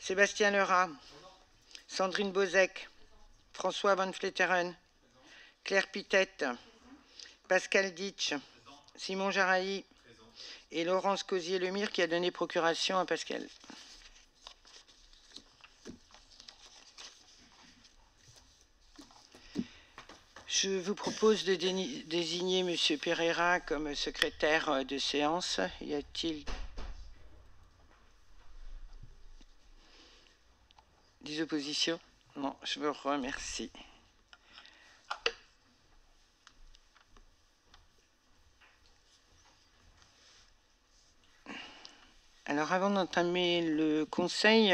Sébastien Lerat, Sandrine Bozek, François Van Fletteren, Claire Pitette, Pascal Ditch, Simon Jaraï et Laurence Cosier-Lemire qui a donné procuration à Pascal. Je vous propose de désigner M. Pereira comme secrétaire de séance. Y a-t-il des oppositions? Non, je vous remercie. Alors, avant d'entamer le conseil,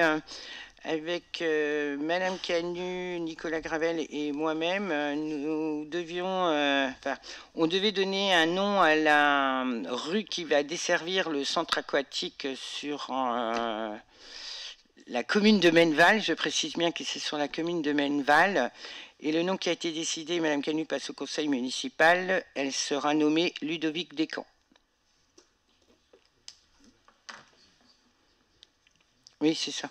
avec Madame Canu, Nicolas Gravel et moi-même, nous devions, on devait donner un nom à la rue qui va desservir le centre aquatique sur la commune de Menneval. Je précise bien que c'est sur la commune de Menneval. Et le nom qui a été décidé, Madame Canu passe au conseil municipal, elle sera nommée Ludovic Descamps. Oui, c'est ça.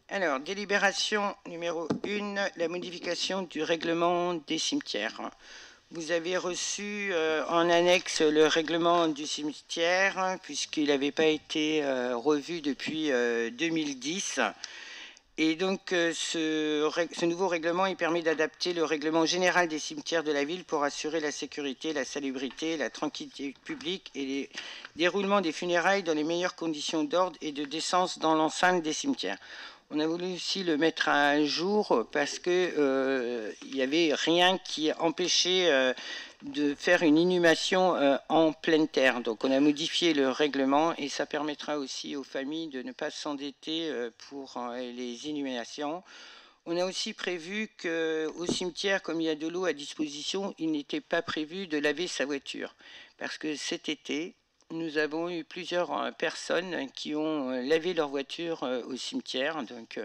Alors, délibération numéro 1, la modification du règlement des cimetières. Vous avez reçu en annexe le règlement du cimetière, puisqu'il n'avait pas été revu depuis 2010. Et donc, ce nouveau règlement, il permet d'adapter le règlement général des cimetières de la ville pour assurer la sécurité, la salubrité, la tranquillité publique et les déroulements des funérailles dans les meilleures conditions d'ordre et de décence dans l'enceinte des cimetières. On a voulu aussi le mettre à jour parce que il n'y avait rien qui empêchait de faire une inhumation en pleine terre. Donc on a modifié le règlement et ça permettra aussi aux familles de ne pas s'endetter pour les inhumations. On a aussi prévu qu'au cimetière, comme il y a de l'eau à disposition, il n'était pas prévu de laver sa voiture. Parce que cet été, nous avons eu plusieurs personnes qui ont lavé leur voiture au cimetière. Donc,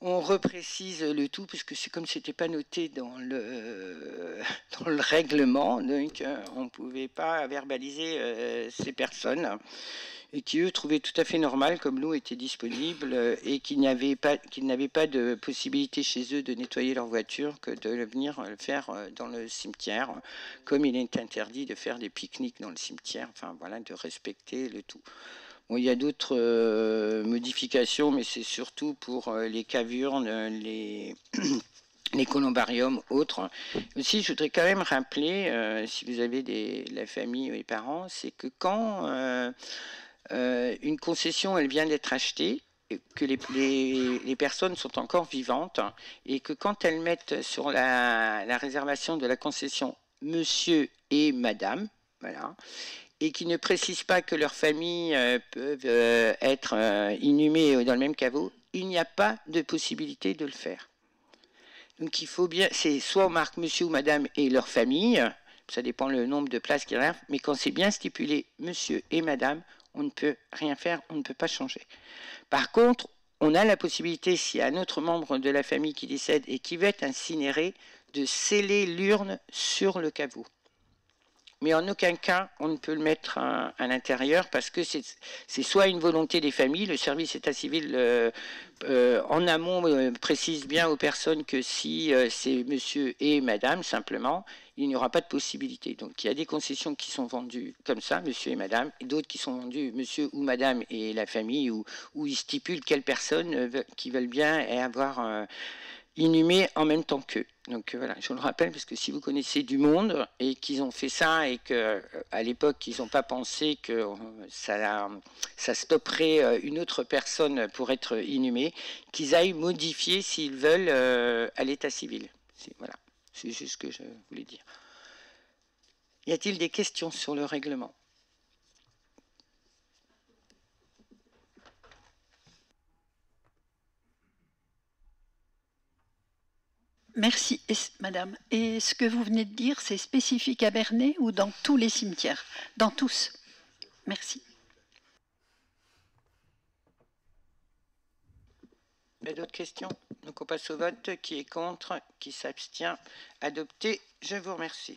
on reprécise le tout, puisque c'est comme c'était pas noté dans le règlement. Donc, on ne pouvait pas verbaliser ces personnes. Et qui, eux, trouvaient tout à fait normal, comme l'eau était disponible, et qu'ils n'avaient pas de possibilité chez eux de nettoyer leur voiture que de venir le faire dans le cimetière, comme il est interdit de faire des pique-niques dans le cimetière, enfin voilà, de respecter le tout. Bon, il y a d'autres modifications, mais c'est surtout pour les cavurnes, les columbariums, autres. Aussi, je voudrais quand même rappeler, si vous avez la famille ou les parents, c'est que quand une concession, elle vient d'être achetée, que les personnes sont encore vivantes, et que quand elles mettent sur la réservation de la concession monsieur et madame, voilà, et qui ne précisent pas que leurs familles peuvent être inhumées dans le même caveau, il n'y a pas de possibilité de le faire. Donc il faut bien, c'est soit on marque monsieur ou madame et leur famille, ça dépend le nombre de places qu'il y a, mais quand c'est bien stipulé monsieur et madame, on ne peut rien faire, on ne peut pas changer. Par contre, on a la possibilité, s'il y a un autre membre de la famille qui décède et qui veut être incinéré, de sceller l'urne sur le caveau. Mais en aucun cas, on ne peut le mettre à l'intérieur parce que c'est soit une volonté des familles, le service état civil en amont précise bien aux personnes que si c'est monsieur et madame simplement, il n'y aura pas de possibilité. Donc il y a des concessions qui sont vendues comme ça, monsieur et madame, et d'autres qui sont vendues monsieur ou madame et la famille, où ils stipulent quelles personnes qui veulent bien avoir inhumés en même temps qu'eux. Donc voilà, je le rappelle parce que si vous connaissez du monde et qu'ils ont fait ça et qu'à l'époque ils n'ont pas pensé que ça stopperait une autre personne pour être inhumée, qu'ils aillent modifier s'ils veulent à l'état civil. Voilà, c'est juste ce que je voulais dire. Y a-t-il des questions sur le règlement ? Merci, madame. Et ce que vous venez de dire, c'est spécifique à Bernay ou dans tous les cimetières? Dans tous. Merci. Il y a d'autres questions? Donc on passe au vote. Qui est contre? Qui s'abstient? Adopté. Je vous remercie.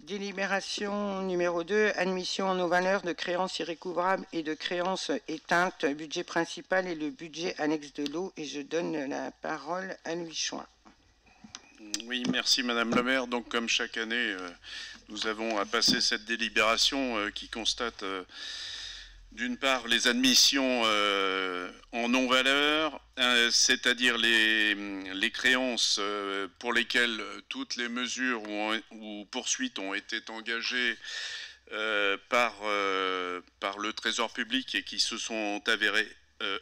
Délibération numéro 2, admission en valeur de créances irrécouvrables et de créances éteintes, budget principal et le budget annexe de l'eau. Et je donne la parole à Louis Chouin. Oui, merci Madame le maire. Donc comme chaque année, nous avons à passer cette délibération qui constate d'une part les admissions en non-valeur, c'est-à-dire les créances pour lesquelles toutes les mesures ou poursuites ont été engagées par le Trésor public et qui se sont avérées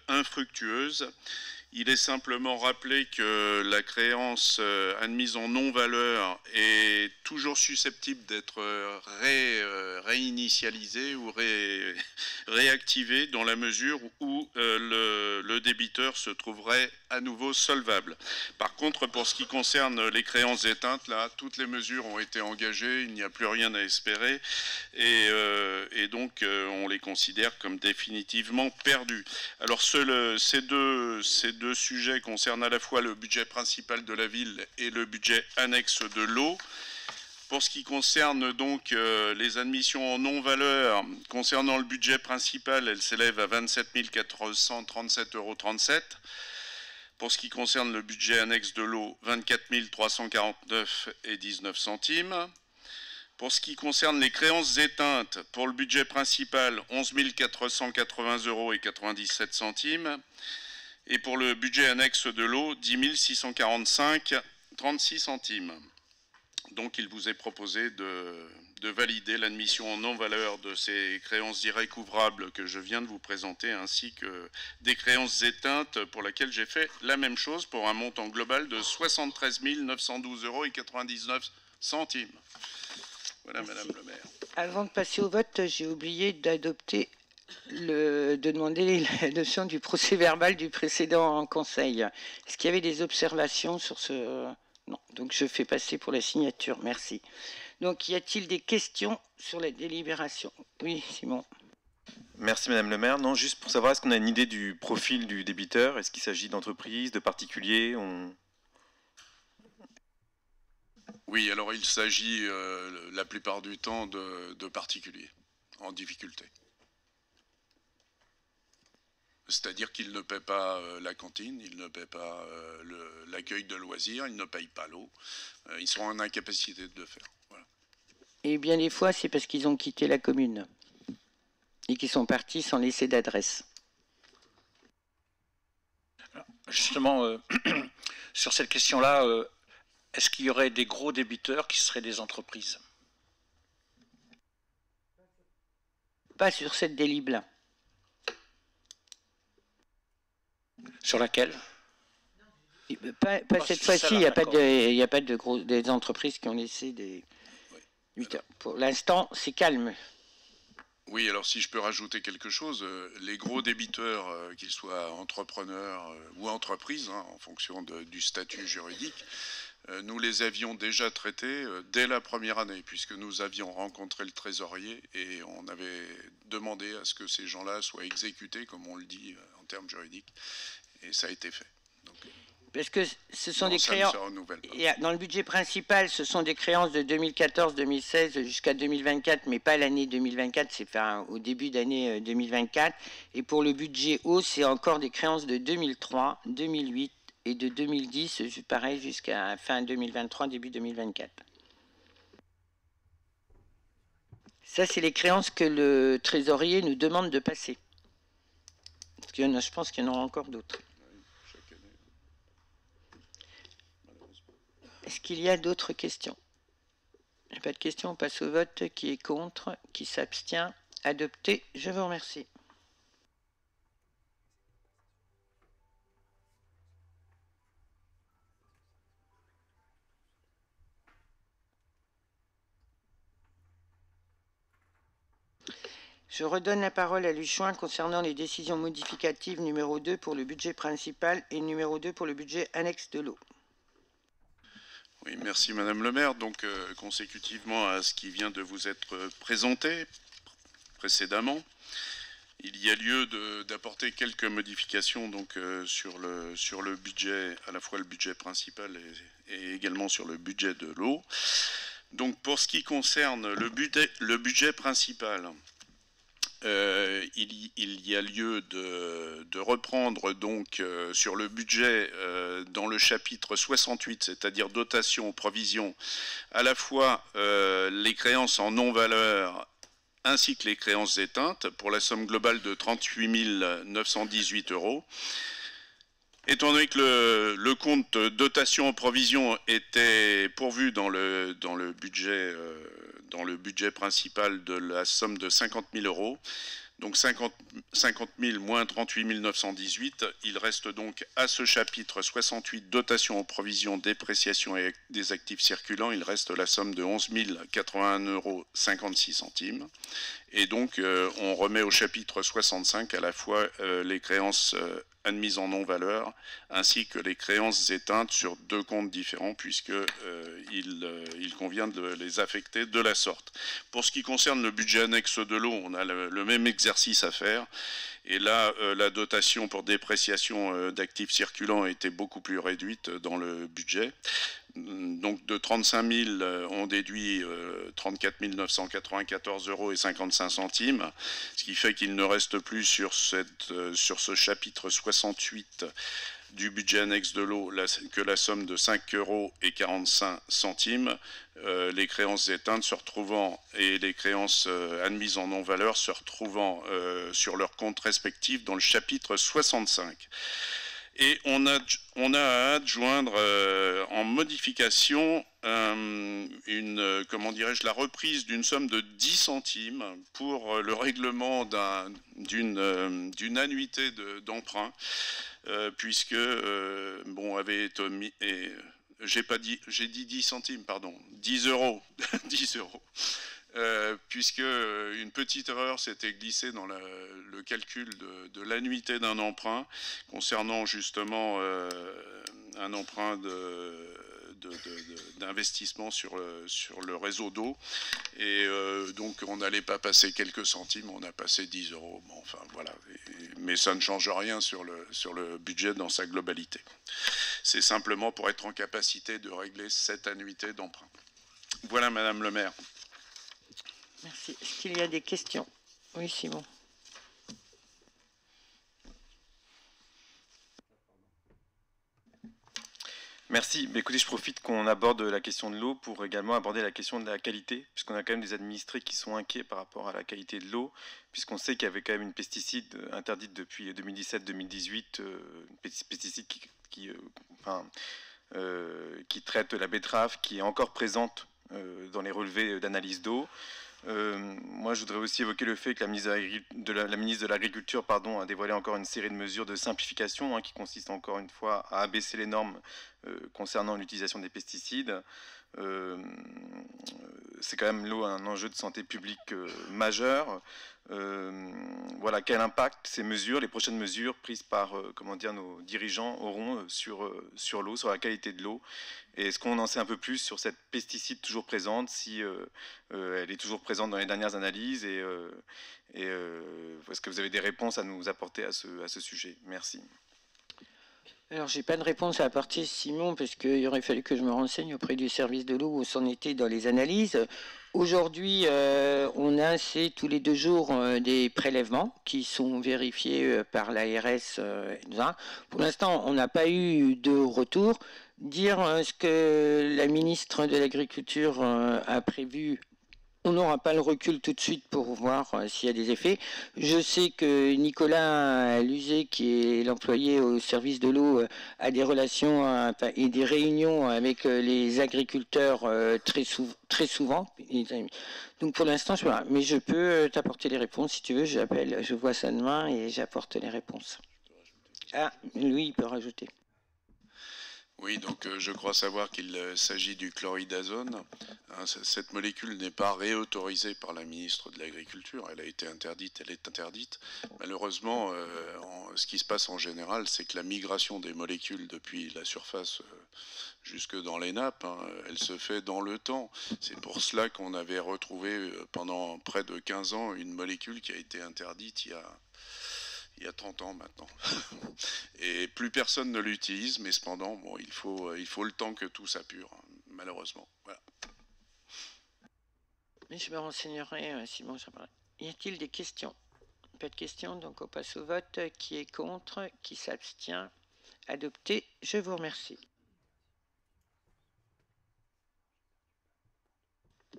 infructueuses. Il est simplement rappelé que la créance admise en non-valeur est toujours susceptible d'être réinitialisée ou réactivée dans la mesure où le débiteur se trouverait à nouveau solvable. Par contre, pour ce qui concerne les créances éteintes, là, toutes les mesures ont été engagées, il n'y a plus rien à espérer et donc on les considère comme définitivement perdus. Alors ces deux sujets concernent à la fois le budget principal de la ville et le budget annexe de l'eau. Pour ce qui concerne donc les admissions en non-valeur, concernant le budget principal, elles s'élèvent à 27 437,37 €. Pour ce qui concerne le budget annexe de l'eau, 24 349,19 €. Pour ce qui concerne les créances éteintes, pour le budget principal, 11 480,97 €. Et pour le budget annexe de l'eau, 10 645,36 €. Donc il vous est proposé de valider l'admission en non-valeur de ces créances irrécouvrables que je viens de vous présenter, ainsi que des créances éteintes pour lesquelles j'ai fait la même chose pour un montant global de 73 912,99 €. Voilà, merci. Madame le maire. Avant de passer au vote, j'ai oublié d'adopter de demander la notion du procès-verbal du précédent conseil. Est-ce qu'il y avait des observations sur ce... Non, donc je fais passer pour la signature, merci. Donc y a-t-il des questions sur la délibération? Oui, Simon. Merci Madame le maire. Non, juste pour savoir, est-ce qu'on a une idée du profil du débiteur? Est-ce qu'il s'agit d'entreprises, de particuliers? Oui, alors il s'agit la plupart du temps de particuliers en difficulté. C'est-à-dire qu'ils ne paient pas la cantine, ils ne paient pas l'accueil de loisirs, ils ne payent pas l'eau. Ils sont en incapacité de le faire. Voilà. Et bien des fois, c'est parce qu'ils ont quitté la commune et qu'ils sont partis sans laisser d'adresse. Justement, sur cette question-là, est-ce qu'il y aurait des gros débiteurs qui seraient des entreprises? Pas sur cette délib-là. Sur laquelle? Pas cette fois-ci, il n'y a pas des entreprises qui ont laissé des... Oui. Pour l'instant, c'est calme. Oui, alors si je peux rajouter quelque chose, les gros débiteurs, qu'ils soient entrepreneurs ou entreprises, hein, en fonction du statut juridique, nous les avions déjà traités dès la première année, puisque nous avions rencontré le trésorier et on avait demandé à ce que ces gens-là soient exécutés, comme on le dit en termes juridiques, et ça a été fait. Donc, parce que ce sont des créances, dans le budget principal, ce sont des créances de 2014-2016 jusqu'à 2024, mais pas l'année 2024, c'est au début d'année 2024. Et pour le budget haut, c'est encore des créances de 2003, 2008 et de 2010, pareil, jusqu'à fin 2023, début 2024. Ça, c'est les créances que le trésorier nous demande de passer. Parce qu'il y en a, je pense qu'il y en aura encore d'autres. Est-ce qu'il y a d'autres questions? Il n'y a pas de questions, on passe au vote. Qui est contre? Qui s'abstient? Adopté. Je vous remercie. Je redonne la parole à Luchouin concernant les décisions modificatives numéro 2 pour le budget principal et numéro 2 pour le budget annexe de l'eau. Oui, merci Madame le maire. Donc, consécutivement à ce qui vient de vous être présenté précédemment, il y a lieu d'apporter quelques modifications donc, sur le budget, à la fois le budget principal et également sur le budget de l'eau. Donc pour ce qui concerne le budget principal, il y a lieu de reprendre donc sur le budget dans le chapitre 68, c'est-à-dire dotation, provision, à la fois les créances en non-valeur ainsi que les créances éteintes pour la somme globale de 38 918 €. Étant donné que le compte dotation en provision était pourvu dans le budget principal de la somme de 50 000 €, donc 50 000 moins 38 918, il reste donc à ce chapitre 68 dotation en provision, dépréciation et des actifs circulants, il reste la somme de 11 081,56 €. Et donc on remet au chapitre 65 à la fois les créances admises en non-valeur, ainsi que les créances éteintes sur deux comptes différents, puisqu'il convient de les affecter de la sorte. Pour ce qui concerne le budget annexe de l'eau, on a le même exercice à faire. Et là, la dotation pour dépréciation d'actifs circulants a été beaucoup plus réduite dans le budget. Donc de 35 000, on déduit 34 994,55 €, ce qui fait qu'il ne reste plus sur ce chapitre 68 du budget annexe de l'eau que la somme de 5,45 €, les créances éteintes se retrouvant et les créances admises en non-valeur se retrouvant sur leurs comptes respectifs dans le chapitre 65. Et on a à adjoindre en modification la reprise d'une somme de 10 centimes pour le règlement d'une annuité d'emprunt, puisque avait été mis, j'ai dit 10 centimes, pardon, 10 €, 10 €. Puisque une petite erreur s'était glissée dans le calcul de l'annuité d'un emprunt concernant justement un emprunt d'investissement sur le réseau d'eau, et donc on n'allait pas passer quelques centimes, on a passé 10 €. Bon, enfin voilà, mais ça ne change rien sur le budget dans sa globalité. C'est simplement pour être en capacité de régler cette annuité d'emprunt. Voilà, Madame le maire. Merci. Est-ce qu'il y a des questions? Oui, Simon. Merci. Mais écoutez, je profite qu'on aborde la question de l'eau pour également aborder la question de la qualité, puisqu'on a quand même des administrés qui sont inquiets par rapport à la qualité de l'eau, puisqu'on sait qu'il y avait quand même une pesticide interdite depuis 2017-2018, une pesticide qui traite la betterave, qui est encore présente dans les relevés d'analyse d'eau. Moi, je voudrais aussi évoquer le fait que la ministre de l'Agriculture a dévoilé encore une série de mesures de simplification qui consistent encore une fois à abaisser les normes concernant l'utilisation des pesticides. C'est quand même l'eau un enjeu de santé publique majeur. Voilà, quel impact ces mesures, les prochaines mesures prises par nos dirigeants auront sur l'eau, sur la qualité de l'eau. Et est-ce qu'on en sait un peu plus sur cette pesticide toujours présente, si elle est toujours présente dans les dernières analyses, et est-ce que vous avez des réponses à nous apporter à ce sujet? Merci. Alors, j'ai pas de réponse à apporter, Simon, parce qu'il aurait fallu que je me renseigne auprès du service de l'eau où c'en était dans les analyses. Aujourd'hui, on a tous les 2 jours des prélèvements qui sont vérifiés par l'ARS. Pour l'instant, on n'a pas eu de retour. Dire ce que la ministre de l'Agriculture a prévu, on n'aura pas le recul tout de suite pour voir s'il y a des effets. Je sais que Nicolas Luzet, qui est l'employé au service de l'eau, a des relations et des réunions avec les agriculteurs très souvent. Donc pour l'instant, je sais pas. Mais je peux t'apporter les réponses si tu veux. J'appelle, je vois ça demain et j'apporte les réponses. Ah, lui, il peut rajouter. Oui, donc je crois savoir qu'il s'agit du chloridazone. Cette molécule n'est pas réautorisée par la ministre de l'Agriculture. Elle a été interdite, elle est interdite. Malheureusement, ce qui se passe en général, c'est que la migration des molécules depuis la surface jusque dans les nappes, elle se fait dans le temps. C'est pour cela qu'on avait retrouvé pendant près de 15 ans une molécule qui a été interdite il y a 30 ans maintenant. Et plus personne ne l'utilise, mais cependant, bon, il faut le temps que tout s'appure, malheureusement. Voilà. Mais je me renseignerai, Simon. Y a-t-il des questions? Pas de questions, donc on passe au vote. Qui est contre? Qui s'abstient? Adopté. Je vous remercie.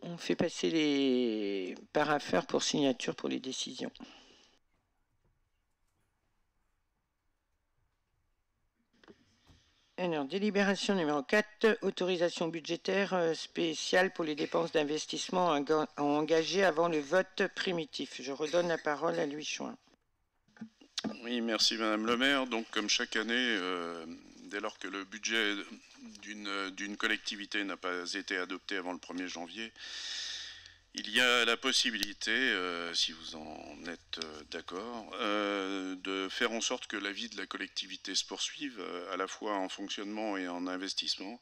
On fait passer les parapheurs pour signature pour les décisions. Alors, délibération numéro 4, autorisation budgétaire spéciale pour les dépenses d'investissement engagées avant le vote primitif. Je redonne la parole à Louis Chouin. Oui, merci Madame le maire. Donc, comme chaque année, dès lors que le budget d'une collectivité n'a pas été adopté avant le 1er janvier, il y a la possibilité, si vous en êtes d'accord, de faire en sorte que la vie de la collectivité se poursuive, à la fois en fonctionnement et en investissement.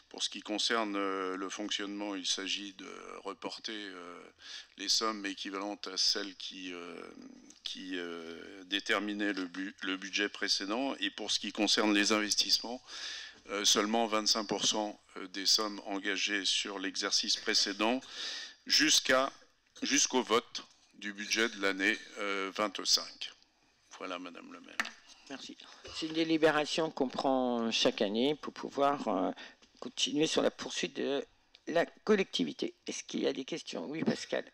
Pour ce qui concerne le fonctionnement, il s'agit de reporter les sommes équivalentes à celles qui déterminaient le budget précédent. Et pour ce qui concerne les investissements, seulement 25% des sommes engagées sur l'exercice précédent jusqu'au vote du budget de l'année 25. Voilà, Madame le maire. Merci. C'est une délibération qu'on prend chaque année pour pouvoir continuer sur la poursuite de la collectivité. Est-ce qu'il y a des questions? Oui, Pascal.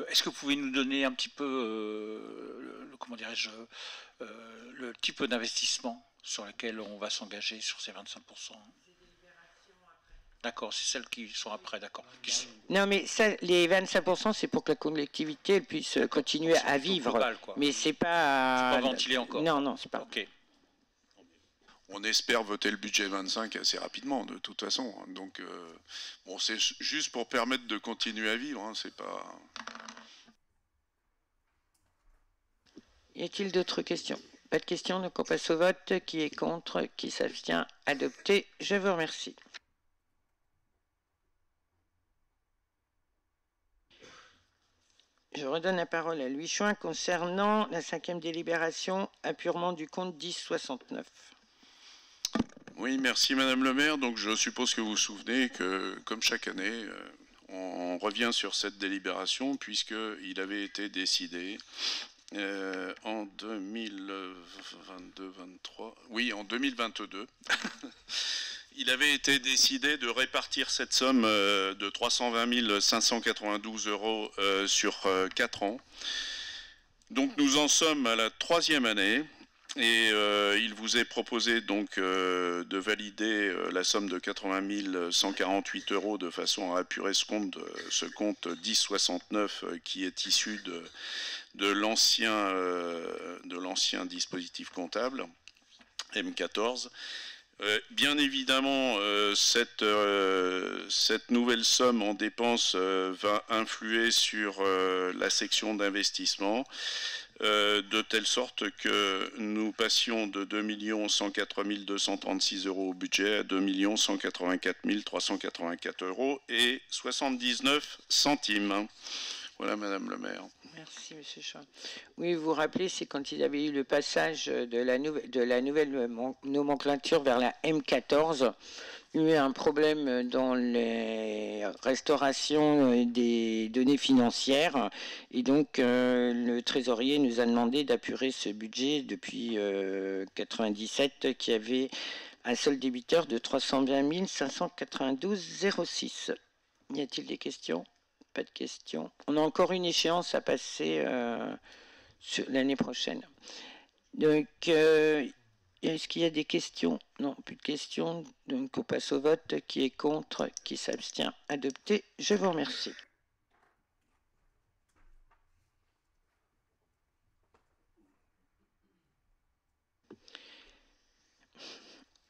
Est-ce que vous pouvez nous donner un petit peu, comment dirais-je, le type d'investissement sur lequel on va s'engager sur ces 25%? D'accord, c'est celles qui sont après, d'accord. Non, mais ça, les 25%, c'est pour que la collectivité puisse continuer à vivre. Global, mais c'est pas... C'est pas ventilé encore. Non, c'est pas. Ok. On espère voter le budget 25 assez rapidement, de toute façon. Donc, bon, c'est juste pour permettre de continuer à vivre. Hein, c'est pas... Y a-t-il d'autres questions? Pas de questions, donc on passe au vote. Qui est contre? Qui s'abstient? Adopté. Je vous remercie. Je redonne la parole à Louis Chouin concernant la 5e délibération, apurement du compte 1069. Oui, merci Madame le maire. Donc je suppose que vous vous souvenez que, comme chaque année, on revient sur cette délibération puisqu'il avait été décidé en 2022, oui, en 2022, il avait été décidé de répartir cette somme de 320 592 € sur 4 ans. Donc nous en sommes à la 3e année. Et il vous est proposé donc de valider la somme de 80 148 € de façon à apurer ce compte 1069 qui est issu de l'ancien dispositif comptable M14. Bien évidemment, cette nouvelle somme en dépenses va influer sur la section d'investissement. De telle sorte que nous passions de 2 104 236 € au budget à 2 184 384 € et 79 centimes. Voilà, Madame le maire. Merci, Monsieur Chouin. Oui, vous vous rappelez, c'est quand il y avait eu le passage de la nouvelle nomenclature vers la M14, il y a eu un problème dans les restaurations des données financières et donc le trésorier nous a demandé d'apurer ce budget depuis 97 qui avait un seul débiteur de 320 592,06. Y a-t-il des questions? Pas de questions. On a encore une échéance à passer l'année prochaine. Donc, est-ce qu'il y a des questions? Non, plus de questions. Donc, on passe au vote. Qui est contre? Qui s'abstient? Adopté. Je vous remercie.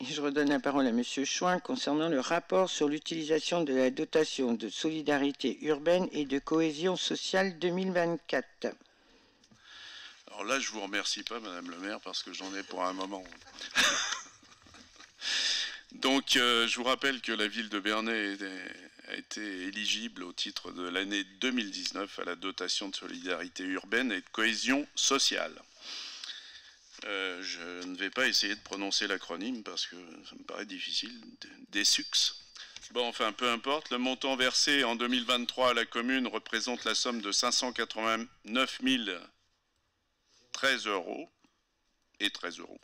Et je redonne la parole à Monsieur Chouin concernant le rapport sur l'utilisation de la dotation de solidarité urbaine et de cohésion sociale 2024. Alors là, je vous remercie pas, Madame le maire, parce que j'en ai pour un moment. Donc, je vous rappelle que la ville de Bernay a été éligible au titre de l'année 2019 à la dotation de solidarité urbaine et de cohésion sociale. Je ne vais pas essayer de prononcer l'acronyme parce que ça me paraît difficile. DESUX. Bon, enfin, peu importe. Le montant versé en 2023 à la commune représente la somme de 589 013 euros et 13 euros.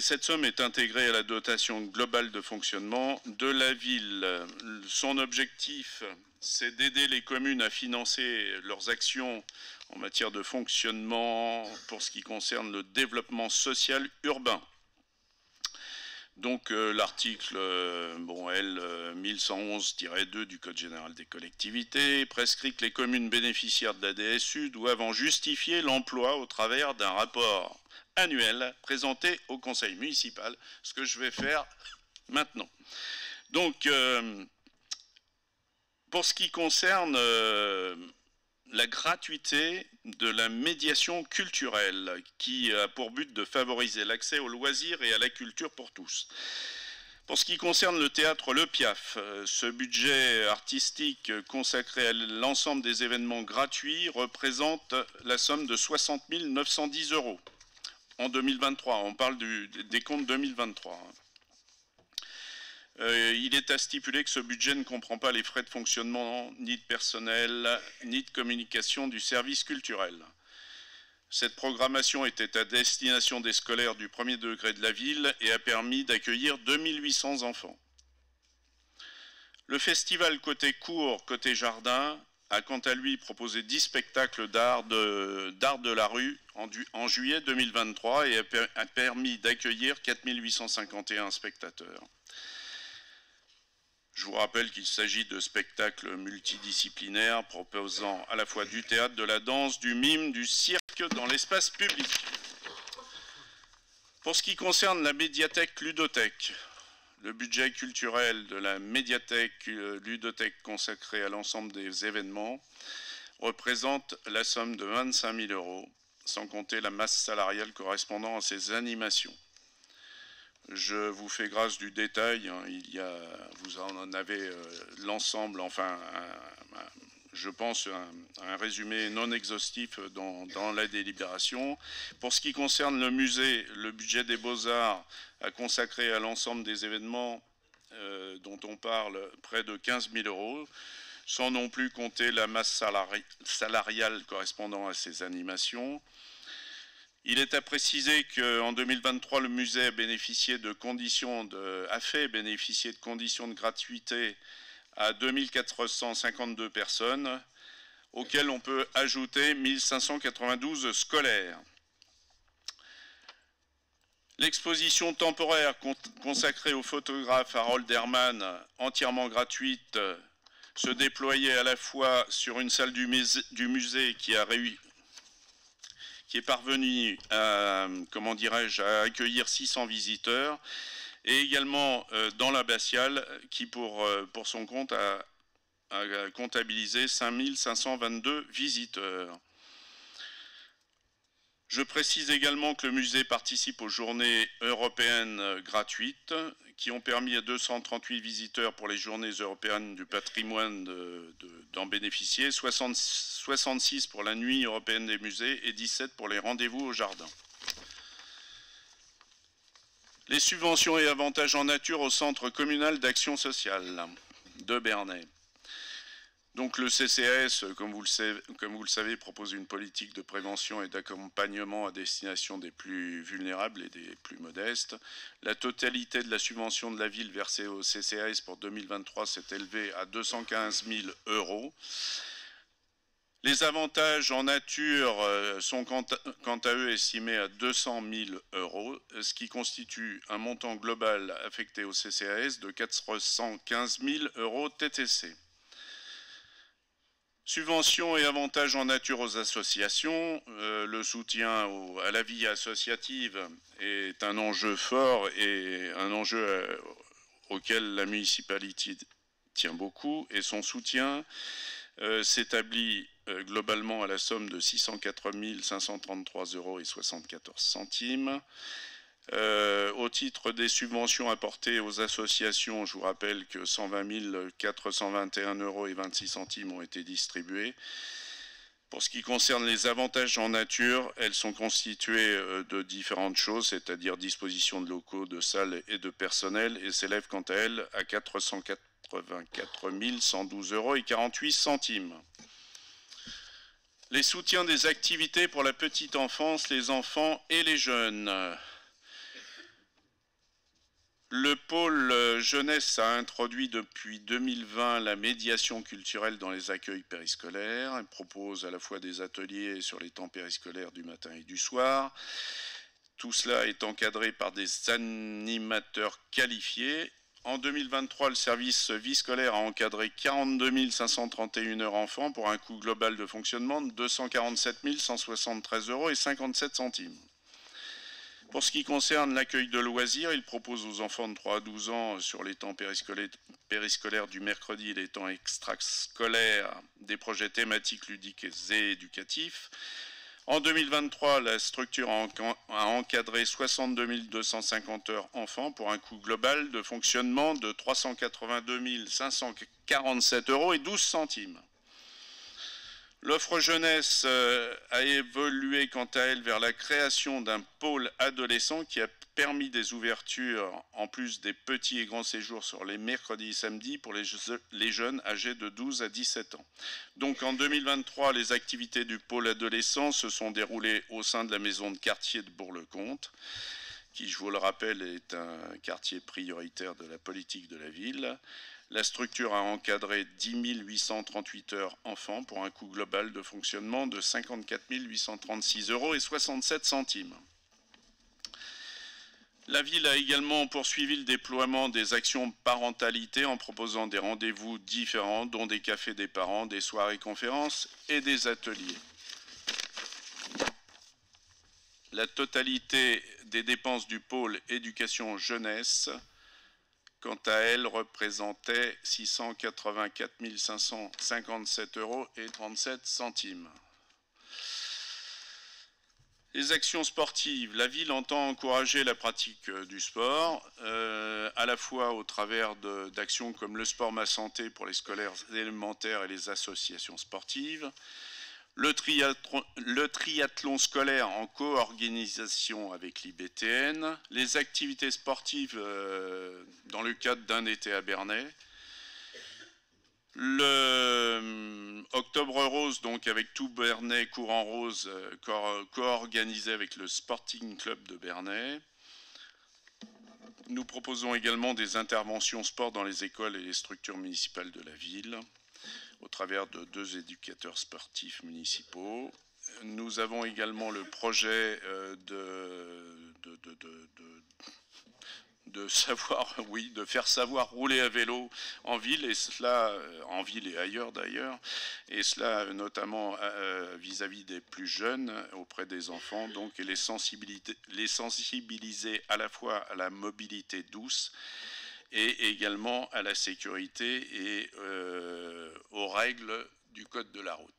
Cette somme est intégrée à la dotation globale de fonctionnement de la ville. Son objectif, c'est d'aider les communes à financer leurs actions en matière de fonctionnement pour ce qui concerne le développement social urbain. Donc l'article L 1111-2 du Code général des collectivités prescrit que les communes bénéficiaires de la DSU doivent en justifier l'emploi au travers d'un rapport annuel présenté au conseil municipal, ce que je vais faire maintenant. Donc, pour ce qui concerne la gratuité de la médiation culturelle, qui a pour but de favoriser l'accès aux loisirs et à la culture pour tous. Pour ce qui concerne le théâtre Le Piaf, ce budget artistique consacré à l'ensemble des événements gratuits représente la somme de 60 910 euros. En 2023, on parle des comptes 2023. Il est à stipuler que ce budget ne comprend pas les frais de fonctionnement, ni de personnel, ni de communication du service culturel. Cette programmation était à destination des scolaires du premier degré de la ville et a permis d'accueillir 2800 enfants. Le festival côté cours, côté jardin a quant à lui proposé 10 spectacles d'art de la rue en juillet 2023 et a permis d'accueillir 4851 spectateurs. Je vous rappelle qu'il s'agit de spectacles multidisciplinaires proposant à la fois du théâtre, de la danse, du mime, du cirque dans l'espace public. Pour ce qui concerne la médiathèque ludothèque, le budget culturel de la médiathèque ludothèque consacré à l'ensemble des événements représente la somme de 25 000 euros, sans compter la masse salariale correspondant à ces animations. Je vous fais grâce du détail, vous en avez l'ensemble, enfin, je pense, un résumé non exhaustif dans la délibération. Pour ce qui concerne le musée, le budget des Beaux-Arts a consacré à l'ensemble des événements dont on parle près de 15 000 euros, sans non plus compter la masse salariale correspondant à ces animations. Il est à préciser qu'en 2023, le musée a fait bénéficier de conditions de gratuité à 2452 personnes, auxquelles on peut ajouter 1592 scolaires. L'exposition temporaire consacrée au photographe Harold Herrmann, entièrement gratuite, se déployait à la fois sur une salle du musée qui est parvenu à, à accueillir 600 visiteurs, et également dans l'abbatiale qui, pour son compte, a comptabilisé 5522 visiteurs. Je précise également que le musée participe aux journées européennes gratuites qui ont permis à 238 visiteurs pour les journées européennes du patrimoine d'en bénéficier, 66 pour la nuit européenne des musées et 17 pour les rendez-vous au jardin. Les subventions et avantages en nature au Centre communal d'action sociale de Bernay. Donc le CCAS, comme vous le savez, propose une politique de prévention et d'accompagnement à destination des plus vulnérables et des plus modestes. La totalité de la subvention de la ville versée au CCAS pour 2023 s'est élevée à 215 000 euros. Les avantages en nature sont quant à eux estimés à 200 000 euros, ce qui constitue un montant global affecté au CCAS de 415 000 euros TTC. Subventions et avantages en nature aux associations, le soutien à la vie associative est un enjeu fort et un enjeu auquel la municipalité tient beaucoup, et son soutien s'établit globalement à la somme de 604 533,74 euros. Au titre des subventions apportées aux associations, je vous rappelle que 120 421,26 euros ont été distribués. Pour ce qui concerne les avantages en nature, elles sont constituées de différentes choses, c'est-à-dire disposition de locaux, de salles et de personnel, et s'élèvent quant à elles à 484 112,48 €. Les soutiens des activités pour la petite enfance, les enfants et les jeunes. Le pôle jeunesse a introduit depuis 2020 la médiation culturelle dans les accueils périscolaires. Il propose à la fois des ateliers sur les temps périscolaires du matin et du soir. Tout cela est encadré par des animateurs qualifiés. En 2023, le service vie scolaire a encadré 42 531 heures enfants pour un coût global de fonctionnement de 247 173,57 €. Pour ce qui concerne l'accueil de loisirs, il propose aux enfants de 3 à 12 ans sur les temps périscolaires du mercredi et les temps extrascolaires des projets thématiques ludiques et éducatifs. En 2023, la structure a encadré 62 250 heures enfants pour un coût global de fonctionnement de 382 547,12 €. L'offre jeunesse a évolué quant à elle vers la création d'un pôle adolescent qui a permis des ouvertures en plus des petits et grands séjours sur les mercredis et samedis pour les jeunes âgés de 12 à 17 ans. Donc en 2023, les activités du pôle adolescent se sont déroulées au sein de la maison de quartier de Bourg-le-Comte, qui, je vous le rappelle, est un quartier prioritaire de la politique de la ville. La structure a encadré 10 838 heures enfants pour un coût global de fonctionnement de 54 836,67 €. La ville a également poursuivi le déploiement des actions parentalité en proposant des rendez-vous différents, dont des cafés des parents, des soirées conférences et des ateliers. La totalité des dépenses du pôle éducation jeunesse, quant à elle, représentait 684 557,37 €. Les actions sportives. La ville entend encourager la pratique du sport, à la fois au travers d'actions comme le sport ma santé pour les scolaires élémentaires et les associations sportives, le triathlon scolaire en co-organisation avec l'IBTN, les activités sportives dans le cadre d'un été à Bernay, le Octobre Rose, donc avec tout Bernay Courant Rose, co-organisé avec le Sporting Club de Bernay. Nous proposons également des interventions sport dans les écoles et les structures municipales de la ville, au travers de 2 éducateurs sportifs municipaux. Nous avons également le projet de faire savoir rouler à vélo en ville, et cela en ville et ailleurs d'ailleurs, et cela notamment vis-à-vis des plus jeunes, auprès des enfants, donc, et les sensibiliser à la fois à la mobilité douce et également à la sécurité et aux règles du code de la route.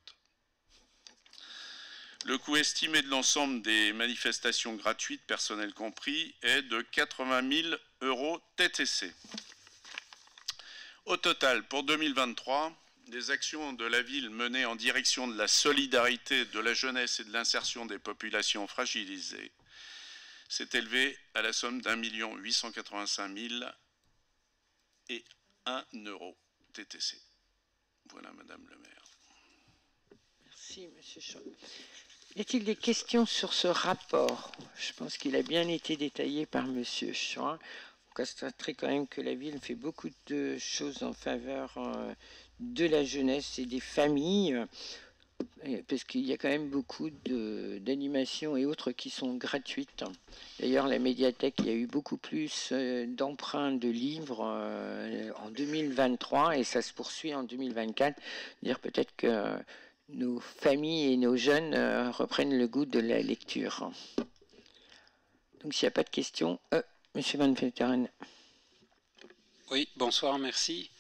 Le coût estimé de l'ensemble des manifestations gratuites, personnel compris, est de 80 000 € TTC. Au total, pour 2023, les actions de la ville menées en direction de la solidarité, de la jeunesse et de l'insertion des populations fragilisées s'est élevé à la somme d'1 885 001 € TTC. Voilà, Madame le maire. Merci, Monsieur Chaud. Y a-t-il des questions sur ce rapport? Je pense qu'il a bien été détaillé par Monsieur Chaud. On constaterait quand même que la ville fait beaucoup de choses en faveur de la jeunesse et des familles, parce qu'il y a quand même beaucoup d'animations et autres qui sont gratuites. D'ailleurs, la médiathèque, il y a eu beaucoup plus d'emprunts de livres en 2023, et ça se poursuit en 2024. Dire peut-être que nos familles et nos jeunes reprennent le goût de la lecture. Donc, s'il n'y a pas de questions, Monsieur Van Vetteren. Oui, bonsoir, merci.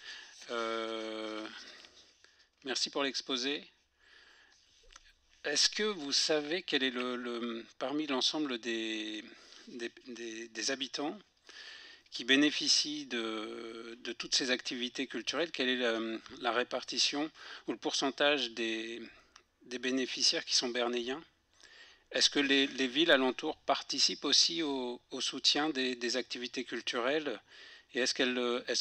Merci pour l'exposé. Est-ce que vous savez quel est parmi l'ensemble des habitants qui bénéficient de toutes ces activités culturelles, quelle est la répartition ou le pourcentage des des bénéficiaires qui sont bernéens. Est-ce que les villes alentours participent aussi au soutien des activités culturelles? Et est-ce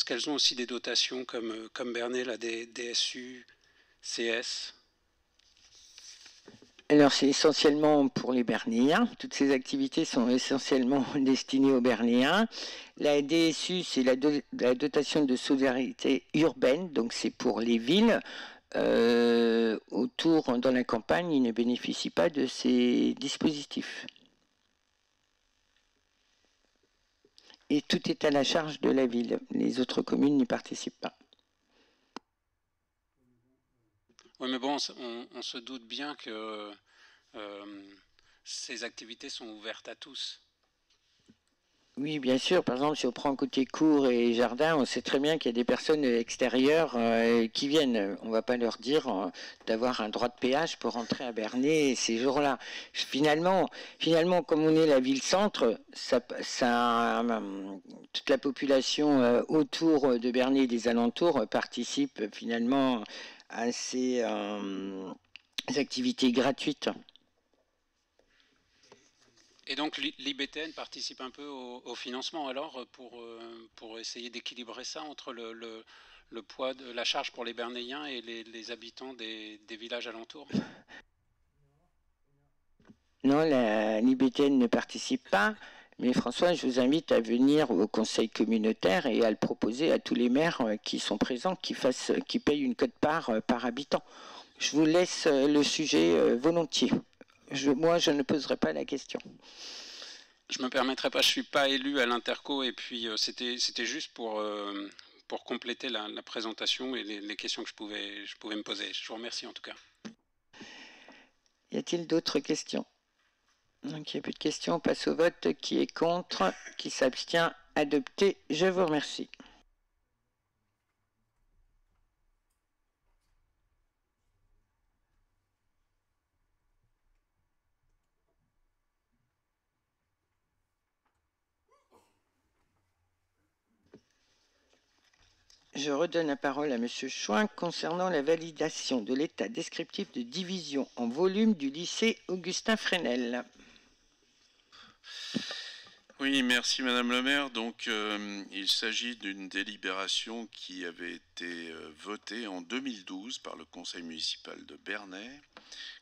qu'elles ont aussi des dotations comme Bernay, la DSU, CS? Alors, c'est essentiellement pour les Bernéens. Toutes ces activités sont essentiellement destinées aux Bernéens. La DSU, c'est la dotation de solidarité urbaine, donc c'est pour les villes. Autour, dans la campagne, ils ne bénéficient pas de ces dispositifs. Et tout est à la charge de la ville. Les autres communes n'y participent pas. Oui, mais bon, on se doute bien que ces activités sont ouvertes à tous. Oui, bien sûr. Par exemple, si on prend côté cours et jardin, on sait très bien qu'il y a des personnes extérieures qui viennent. On ne va pas leur dire d'avoir un droit de péage pour rentrer à Bernay ces jours-là. Finalement, comme on est la ville-centre, toute la population autour de Bernay et des alentours participe finalement à ces activités gratuites. Et donc l'IBTN participe un peu au financement alors pour essayer d'équilibrer ça entre le poids de la charge pour les Bernéens et les habitants des villages alentours? Non, l'IBTN ne participe pas, mais François, je vous invite à venir au conseil communautaire et à le proposer à tous les maires qui sont présents, qui payent une quote-part par habitant. Je vous laisse le sujet volontiers. Moi, je ne poserai pas la question. Je me permettrai pas, je suis pas élu à l'Interco et puis c'était juste pour compléter la présentation et les questions que je pouvais me poser. Je vous remercie en tout cas. Y a-t-il d'autres questions? Donc il n'y a plus de questions, on passe au vote. Qui est contre? Qui s'abstient? Adopté. Je vous remercie. Je redonne la parole à Monsieur Chouin concernant la validation de l'état descriptif de division en volume du lycée Augustin Fresnel. Oui, merci Madame le maire. Donc, il s'agit d'une délibération qui avait été votée en 2012 par le conseil municipal de Bernay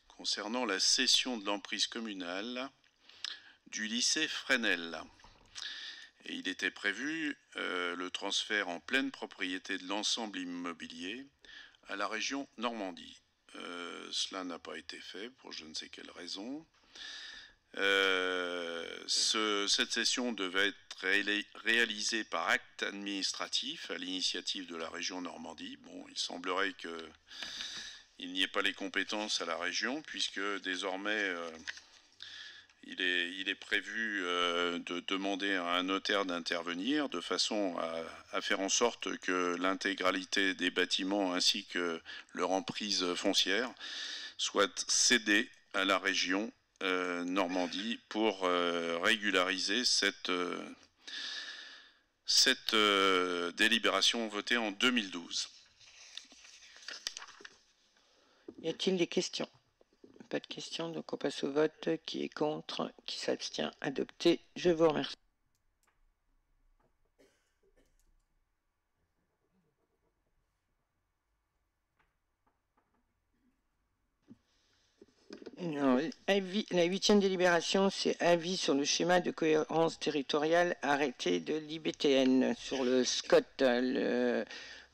concernant la cession de l'emprise communale du lycée Fresnel. Et il était prévu le transfert en pleine propriété de l'ensemble immobilier à la région Normandie. Cela n'a pas été fait pour je ne sais quelle raison. Cette cession devait être réalisée par acte administratif à l'initiative de la région Normandie. Bon, il semblerait qu'il n'y ait pas les compétences à la région puisque désormais il est prévu de demander à un notaire d'intervenir de façon à faire en sorte que l'intégralité des bâtiments ainsi que leur emprise foncière soit cédée à la région Normandie pour régulariser cette délibération votée en 2012. Y a-t-il des questions? Pas de questions, donc on passe au vote. Qui est contre? Qui s'abstient? Adopté. Je vous remercie. Alors, la 8e délibération, c'est avis sur le schéma de cohérence territoriale arrêté de l'IBTN sur le SCOT.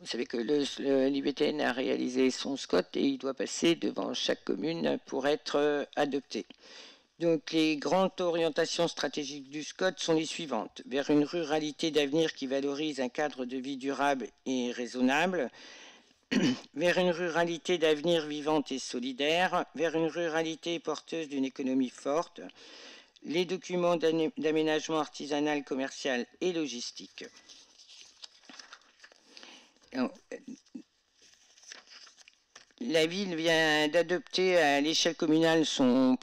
Vous savez que l'IBTN a réalisé son SCOT et il doit passer devant chaque commune pour être adopté. Donc les grandes orientations stratégiques du SCOT sont les suivantes. Vers une ruralité d'avenir qui valorise un cadre de vie durable et raisonnable, vers une ruralité d'avenir vivante et solidaire, vers une ruralité porteuse d'une économie forte, les documents d'aménagement artisanal, commercial et logistique. La ville vient d'adopter à l'échelle communale son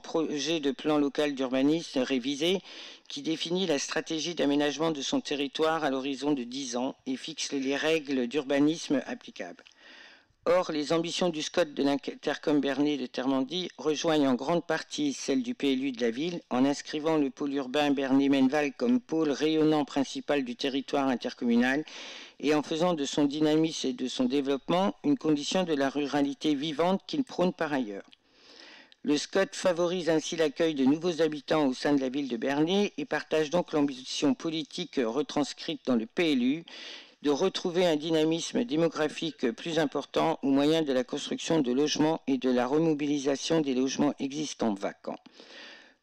projet de plan local d'urbanisme révisé qui définit la stratégie d'aménagement de son territoire à l'horizon de 10 ans et fixe les règles d'urbanisme applicables. Or, les ambitions du SCOT de l'Intercom Bernay de Termandy rejoignent en grande partie celles du PLU de la ville en inscrivant le pôle urbain Bernay-Menneval comme pôle rayonnant principal du territoire intercommunal et en faisant de son dynamisme et de son développement une condition de la ruralité vivante qu'il prône par ailleurs. Le SCOT favorise ainsi l'accueil de nouveaux habitants au sein de la ville de Bernay et partage donc l'ambition politique retranscrite dans le PLU de retrouver un dynamisme démographique plus important au moyen de la construction de logements et de la remobilisation des logements existants vacants.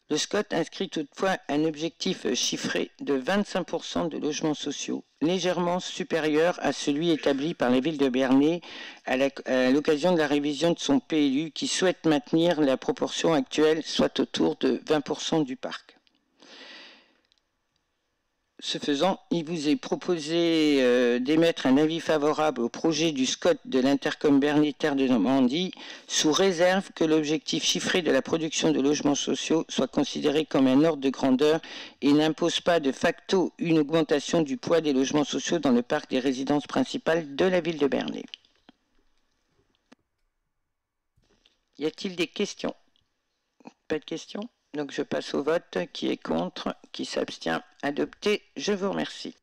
Le SCOT inscrit toutefois un objectif chiffré de 25% de logements sociaux, légèrement supérieur à celui établi par la ville de Bernay à l'occasion de la révision de son PLU qui souhaite maintenir la proportion actuelle, soit autour de 20% du parc. Ce faisant, il vous est proposé d'émettre un avis favorable au projet du SCOT de l'Intercom Bernay Terre de Normandie, sous réserve que l'objectif chiffré de la production de logements sociaux soit considéré comme un ordre de grandeur et n'impose pas de facto une augmentation du poids des logements sociaux dans le parc des résidences principales de la ville de Bernay. Y a-t-il des questions? Pas de questions? Donc je passe au vote. Qui est contre? Qui s'abstient? Adopté. Je vous remercie.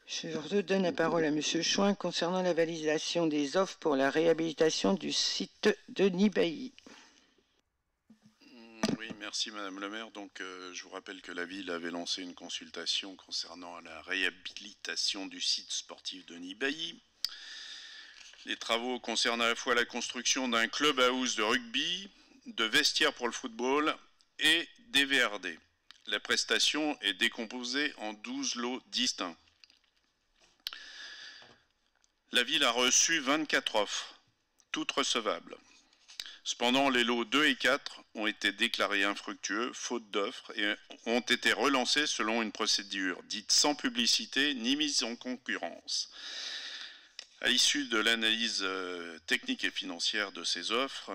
Je redonne la parole à M. Chouin concernant la validation des offres pour la réhabilitation du site de Nibailly. Oui, merci Madame le maire. Donc, je vous rappelle que la ville avait lancé une consultation concernant la réhabilitation du site sportif de Nibailly. Les travaux concernent à la fois la construction d'un clubhouse de rugby, de vestiaires pour le football et des VRD. La prestation est décomposée en 12 lots distincts. La ville a reçu 24 offres, toutes recevables. Cependant, les lots 2 et 4 ont été déclarés infructueux, faute d'offres, et ont été relancés selon une procédure dite sans publicité ni mise en concurrence. À l'issue de l'analyse technique et financière de ces offres,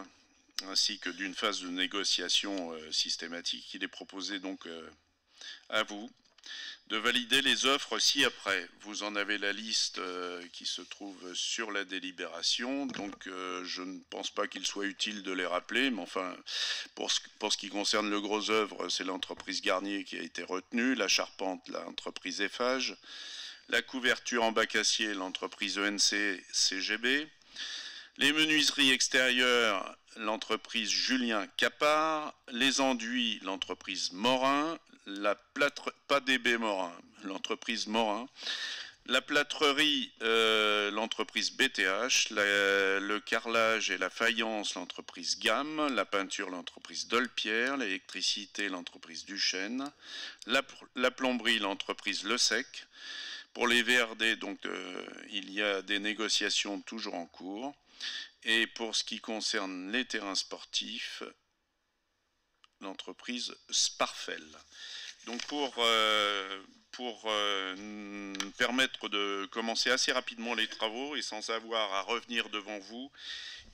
ainsi que d'une phase de négociation systématique, il est proposé donc à vous de valider les offres ci-après. Vous en avez la liste qui se trouve sur la délibération, donc je ne pense pas qu'il soit utile de les rappeler, mais enfin, pour ce qui concerne le gros œuvre, c'est l'entreprise Garnier qui a été retenue, la charpente, l'entreprise Eiffage, la couverture en bac acier, l'entreprise ENC CGB, les menuiseries extérieures, l'entreprise Julien Capard, les enduits, l'entreprise Morin, pas DB Morin, l'entreprise Morin, la plâtrerie, l'entreprise BTH, le carrelage et la faïence, l'entreprise Gamme, la peinture, l'entreprise Dolpierre, l'électricité, l'entreprise Duchesne, la plomberie, l'entreprise Le Sec. Pour les VRD, donc, il y a des négociations toujours en cours. Et pour ce qui concerne les terrains sportifs, l'entreprise Sparfel. Donc pour permettre de commencer assez rapidement les travaux et sans avoir à revenir devant vous,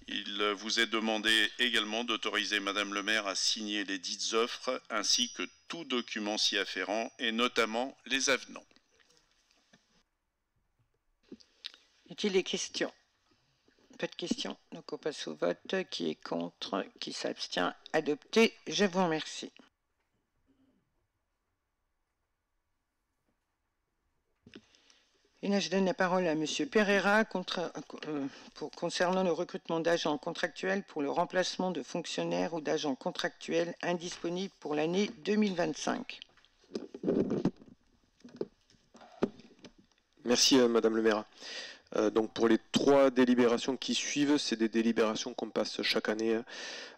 il vous est demandé également d'autoriser Madame le maire à signer les dites offres ainsi que tout document s'y afférent et notamment les avenants. Y a-t-il des questions? Pas de questions, donc on passe au vote. Qui est contre? Qui s'abstient? Adopté. Je vous remercie. Et là, je donne la parole à M. Pereira concernant le recrutement d'agents contractuels pour le remplacement de fonctionnaires ou d'agents contractuels indisponibles pour l'année 2025. Merci Madame le maire. Donc pour les 3 délibérations qui suivent, c'est des délibérations qu'on passe chaque année.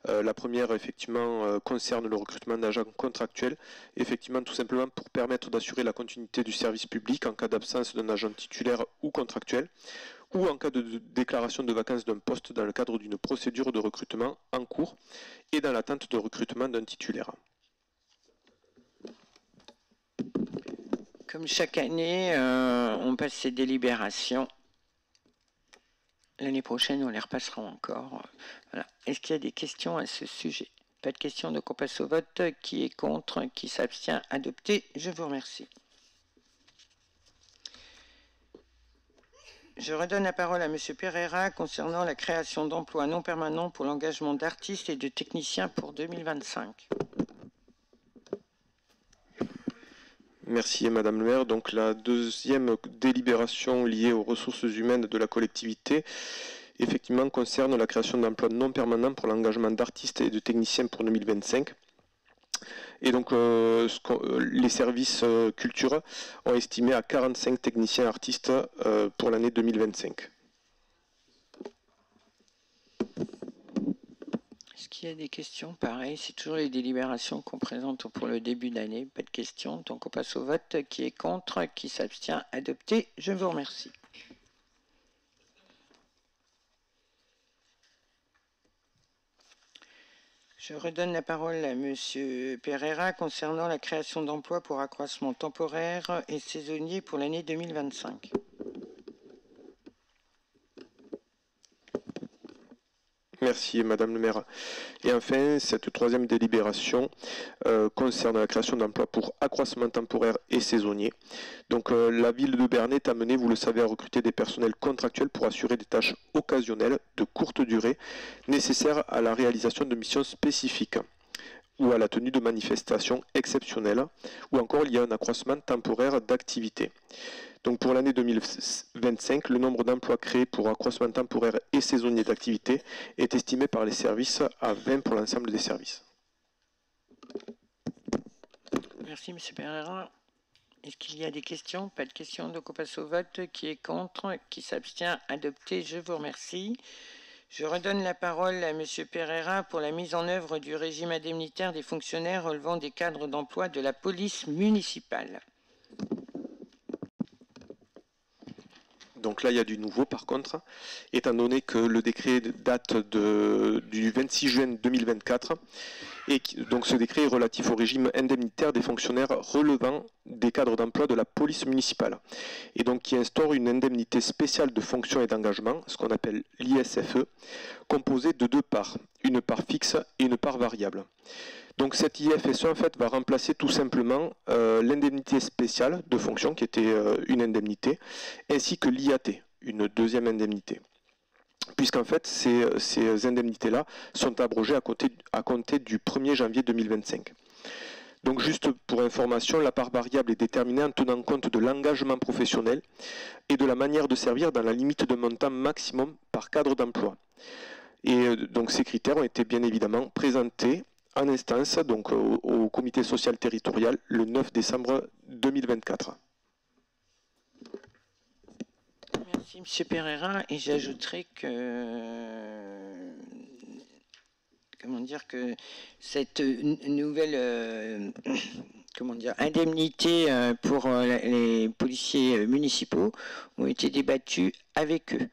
La première, effectivement, concerne le recrutement d'agents contractuels, effectivement tout simplement pour permettre d'assurer la continuité du service public en cas d'absence d'un agent titulaire ou contractuel, ou en cas de déclaration de vacance d'un poste dans le cadre d'une procédure de recrutement en cours et dans l'attente de recrutement d'un titulaire. Comme chaque année, on passe ces délibérations. L'année prochaine, on les repassera encore. Voilà. Est-ce qu'il y a des questions à ce sujet? Pas de questions, donc on passe au vote. Qui est contre? Qui s'abstient? Adopté. Je vous remercie. Je redonne la parole à M. Pereira concernant la création d'emplois non permanents pour l'engagement d'artistes et de techniciens pour 2025. Merci Madame le maire. Donc la deuxième délibération liée aux ressources humaines de la collectivité effectivement concerne la création d'emplois non permanents pour l'engagement d'artistes et de techniciens pour 2025. Et donc les services culture ont estimé à 45 techniciens artistes pour l'année 2025. Est-ce qu'il y a des questions? Pareil, c'est toujours les délibérations qu'on présente pour le début d'année. Pas de questions, donc on passe au vote. Qui est contre? Qui s'abstient? Adopté. Je vous remercie. Je redonne la parole à M. Pereira concernant la création d'emplois pour accroissement temporaire et saisonnier pour l'année 2025. Merci Madame le maire. Et enfin, cette troisième délibération concerne la création d'emplois pour accroissement temporaire et saisonnier. Donc la ville de Bernay est amenée, vous le savez, à recruter des personnels contractuels pour assurer des tâches occasionnelles de courte durée nécessaires à la réalisation de missions spécifiques ou à la tenue de manifestations exceptionnelles, ou encore il y a un accroissement temporaire d'activité. Donc pour l'année 2025, le nombre d'emplois créés pour accroissement temporaire et saisonnier d'activité est estimé par les services à 20 pour l'ensemble des services. Merci M. Pereira. Est-ce qu'il y a des questions? Pas de questions, donc on passe au vote. Qui est contre? Qui s'abstient? Adopté. Je vous remercie. Je redonne la parole à M. Pereira pour la mise en œuvre du régime indemnitaire des fonctionnaires relevant des cadres d'emploi de la police municipale. Donc là, il y a du nouveau par contre, étant donné que le décret date du 26 juin 2024, et donc ce décret est relatif au régime indemnitaire des fonctionnaires relevant des cadres d'emploi de la police municipale, et donc qui instaure une indemnité spéciale de fonction et d'engagement, ce qu'on appelle l'ISFE, composée de deux parts, une part fixe et une part variable. Donc cette IFSE en fait va remplacer tout simplement l'indemnité spéciale de fonction qui était une indemnité, ainsi que l'IAT, une deuxième indemnité. Puisqu'en fait ces indemnités-là sont abrogées à compter du 1er janvier 2025. Donc juste pour information, la part variable est déterminée en tenant compte de l'engagement professionnel et de la manière de servir dans la limite de montant maximum par cadre d'emploi. Et donc ces critères ont été bien évidemment présentés en instance donc au comité social territorial le 9 décembre 2024. Merci M. Pereira, et j'ajouterai que cette nouvelle indemnité pour les policiers municipaux ont été débattues avec eux.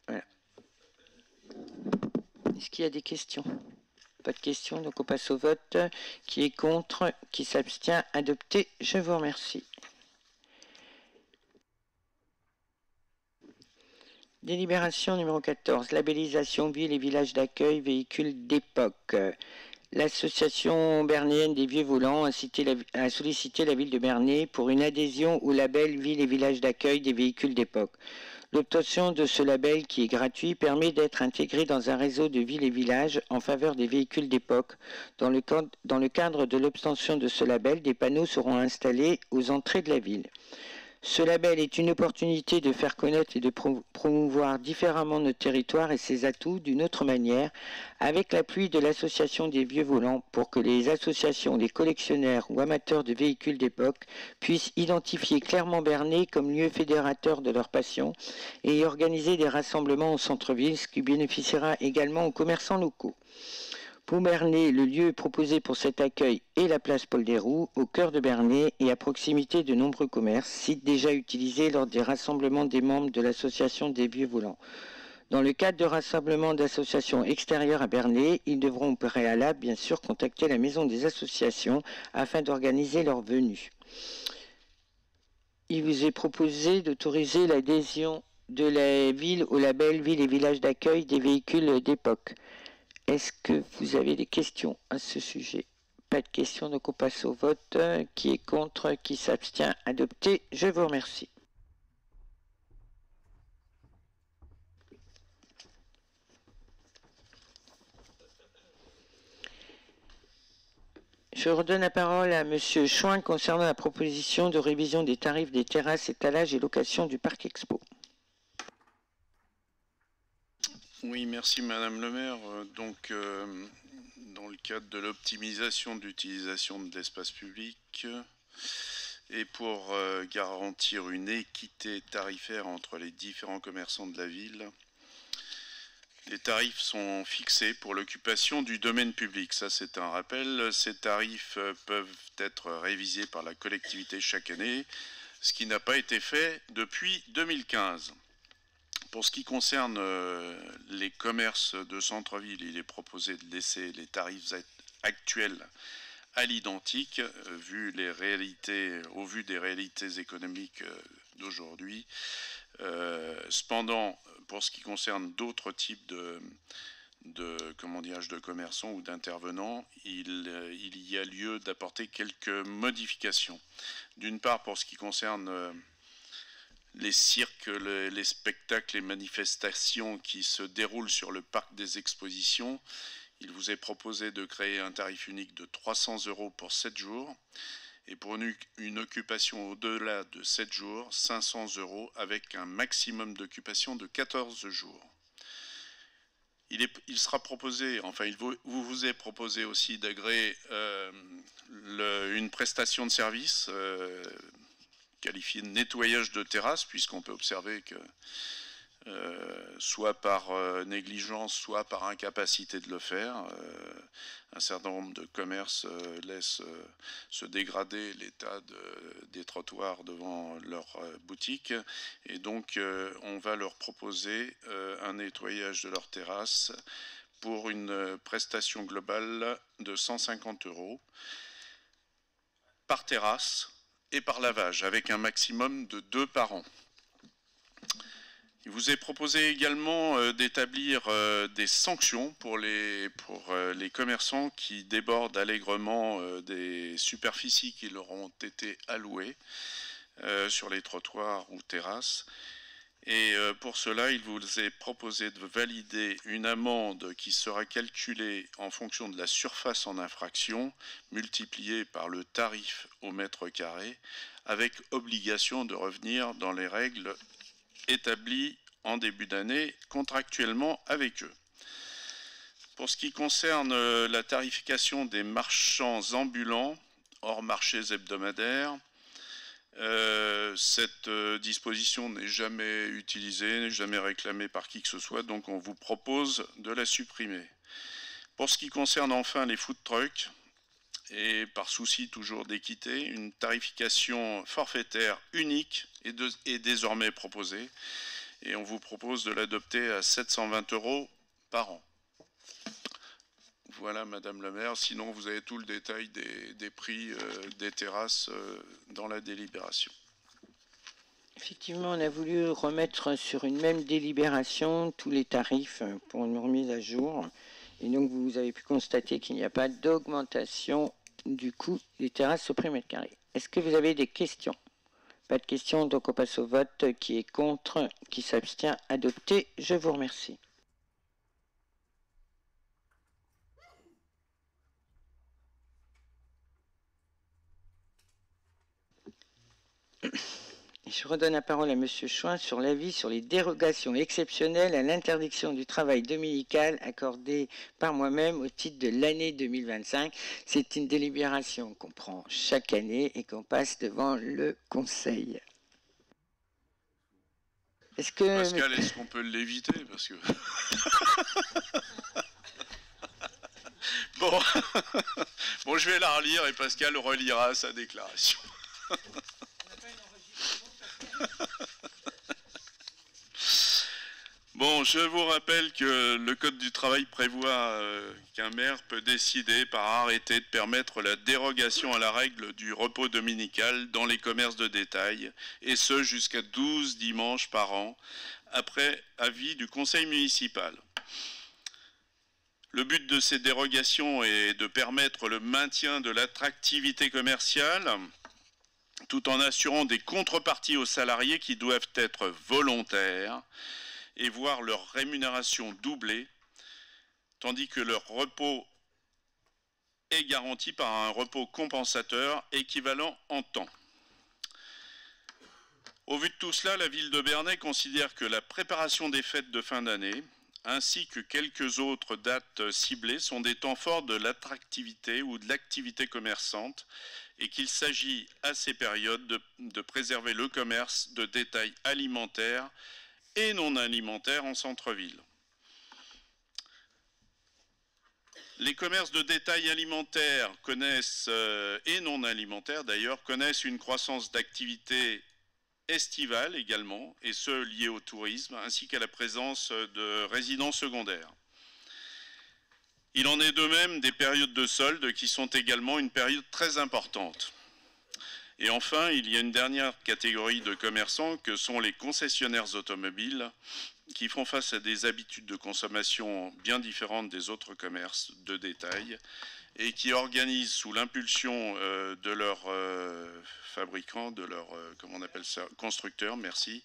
Voilà. Est-ce qu'il y a des questions? Pas de questions, donc on passe au vote. Qui est contre? Qui s'abstient? Adopté. Je vous remercie. Délibération numéro 14. Labellisation ville et village d'accueil véhicules d'époque. L'association bernéenne des vieux volants a sollicité la ville de Bernay pour une adhésion au label ville et village d'accueil des véhicules d'époque. L'obtention de ce label, qui est gratuit, permet d'être intégré dans un réseau de villes et villages en faveur des véhicules d'époque. Dans le cadre de l'obtention de ce label, des panneaux seront installés aux entrées de la ville. Ce label est une opportunité de faire connaître et de promouvoir différemment notre territoire et ses atouts d'une autre manière, avec l'appui de l'association des vieux volants, pour que les associations, les collectionneurs ou amateurs de véhicules d'époque puissent identifier clairement Bernay comme lieu fédérateur de leur passion et y organiser des rassemblements au centre-ville, ce qui bénéficiera également aux commerçants locaux. Pour Bernay, le lieu proposé pour cet accueil est la place Paul-Déroux, au cœur de Bernay et à proximité de nombreux commerces, site déjà utilisé lors des rassemblements des membres de l'association des vieux volants. Dans le cadre de rassemblements d'associations extérieures à Bernay, ils devront au préalable, bien sûr, contacter la maison des associations afin d'organiser leur venue. Il vous est proposé d'autoriser l'adhésion de la ville au label ville et village d'accueil des véhicules d'époque. Est-ce que vous avez des questions à ce sujet? Pas de questions, donc on passe au vote. Qui est contre? Qui s'abstient? Adopté. Je vous remercie. Je redonne la parole à Monsieur Chouin concernant la proposition de révision des tarifs des terrasses, étalages et location du Parc Expo. Oui, merci Madame le maire. Donc, dans le cadre de l'optimisation de l'utilisation de l'espace public et pour garantir une équité tarifaire entre les différents commerçants de la ville, les tarifs sont fixés pour l'occupation du domaine public. Ça, c'est un rappel. Ces tarifs peuvent être révisés par la collectivité chaque année, ce qui n'a pas été fait depuis 2015. Pour ce qui concerne les commerces de centre-ville, il est proposé de laisser les tarifs actuels à l'identique, au vu des réalités économiques d'aujourd'hui. Cependant, pour ce qui concerne d'autres types de commerçants ou d'intervenants, il y a lieu d'apporter quelques modifications. D'une part, pour ce qui concerne les cirques, les spectacles, les manifestations qui se déroulent sur le parc des expositions, il vous est proposé de créer un tarif unique de 300 € pour 7 jours et pour une occupation au-delà de 7 jours, 500 € avec un maximum d'occupation de 14 jours. Il sera proposé, enfin vous est proposé aussi d'agréer une prestation de service qualifiée de nettoyage de terrasse, puisqu'on peut observer que soit par négligence, soit par incapacité de le faire, un certain nombre de commerces laissent se dégrader l'état des trottoirs devant leur boutique, et donc on va leur proposer un nettoyage de leur terrasse pour une prestation globale de 150 € par terrasse et par lavage, avec un maximum de 2 par an. Il vous est proposé également d'établir des sanctions pour les commerçants qui débordent allègrement des superficies qui leur ont été allouées sur les trottoirs ou terrasses. Et pour cela, il vous est proposé de valider une amende qui sera calculée en fonction de la surface en infraction, multipliée par le tarif au mètre carré, avec obligation de revenir dans les règles établies en début d'année contractuellement avec eux. Pour ce qui concerne la tarification des marchands ambulants, hors marchés hebdomadaires, cette disposition n'est jamais utilisée, n'est jamais réclamée par qui que ce soit, donc on vous propose de la supprimer. Pour ce qui concerne enfin les food trucks, et par souci toujours d'équité, une tarification forfaitaire unique est désormais proposée, et on vous propose de l'adopter à 720 € par an. Voilà, Madame la maire. Sinon, vous avez tout le détail des prix des terrasses dans la délibération. Effectivement, on a voulu remettre sur une même délibération tous les tarifs pour une remise à jour. Et donc, vous avez pu constater qu'il n'y a pas d'augmentation du coût des terrasses au prix mètre carré. Est-ce que vous avez des questions? Pas de questions, donc on passe au vote. Qui est contre? Qui s'abstient? Adopté. Je vous remercie. Je redonne la parole à Monsieur Chouin sur l'avis sur les dérogations exceptionnelles à l'interdiction du travail dominical accordée par moi-même au titre de l'année 2025. C'est une délibération qu'on prend chaque année et qu'on passe devant le Conseil. Pascal, est-ce qu'on peut l'éviter? Parce que... Bon, je vais la relire et Pascal relira sa déclaration. Bon, je vous rappelle que le Code du travail prévoit qu'un maire peut décider par arrêté de permettre la dérogation à la règle du repos dominical dans les commerces de détail, et ce jusqu'à 12 dimanches par an, après avis du conseil municipal. Le but de ces dérogations est de permettre le maintien de l'attractivité commerciale, tout en assurant des contreparties aux salariés qui doivent être volontaires et voir leur rémunération doublée, tandis que leur repos est garanti par un repos compensateur équivalent en temps. Au vu de tout cela, la ville de Bernay considère que la préparation des fêtes de fin d'année, ainsi que quelques autres dates ciblées, sont des temps forts de l'attractivité ou de l'activité commerçante, et qu'il s'agit à ces périodes de préserver le commerce de détail alimentaire et non alimentaire en centre-ville. Les commerces de détail alimentaire connaissent, et non alimentaires d'ailleurs, connaissent une croissance d'activité estivale également, et ce lié au tourisme, ainsi qu'à la présence de résidences secondaires. Il en est de même des périodes de soldes qui sont également une période très importante. Et enfin, il y a une dernière catégorie de commerçants que sont les concessionnaires automobiles qui font face à des habitudes de consommation bien différentes des autres commerces de détail et qui organisent sous l'impulsion de leurs fabricants, de leurs, comment on appelle ça, constructeurs, merci,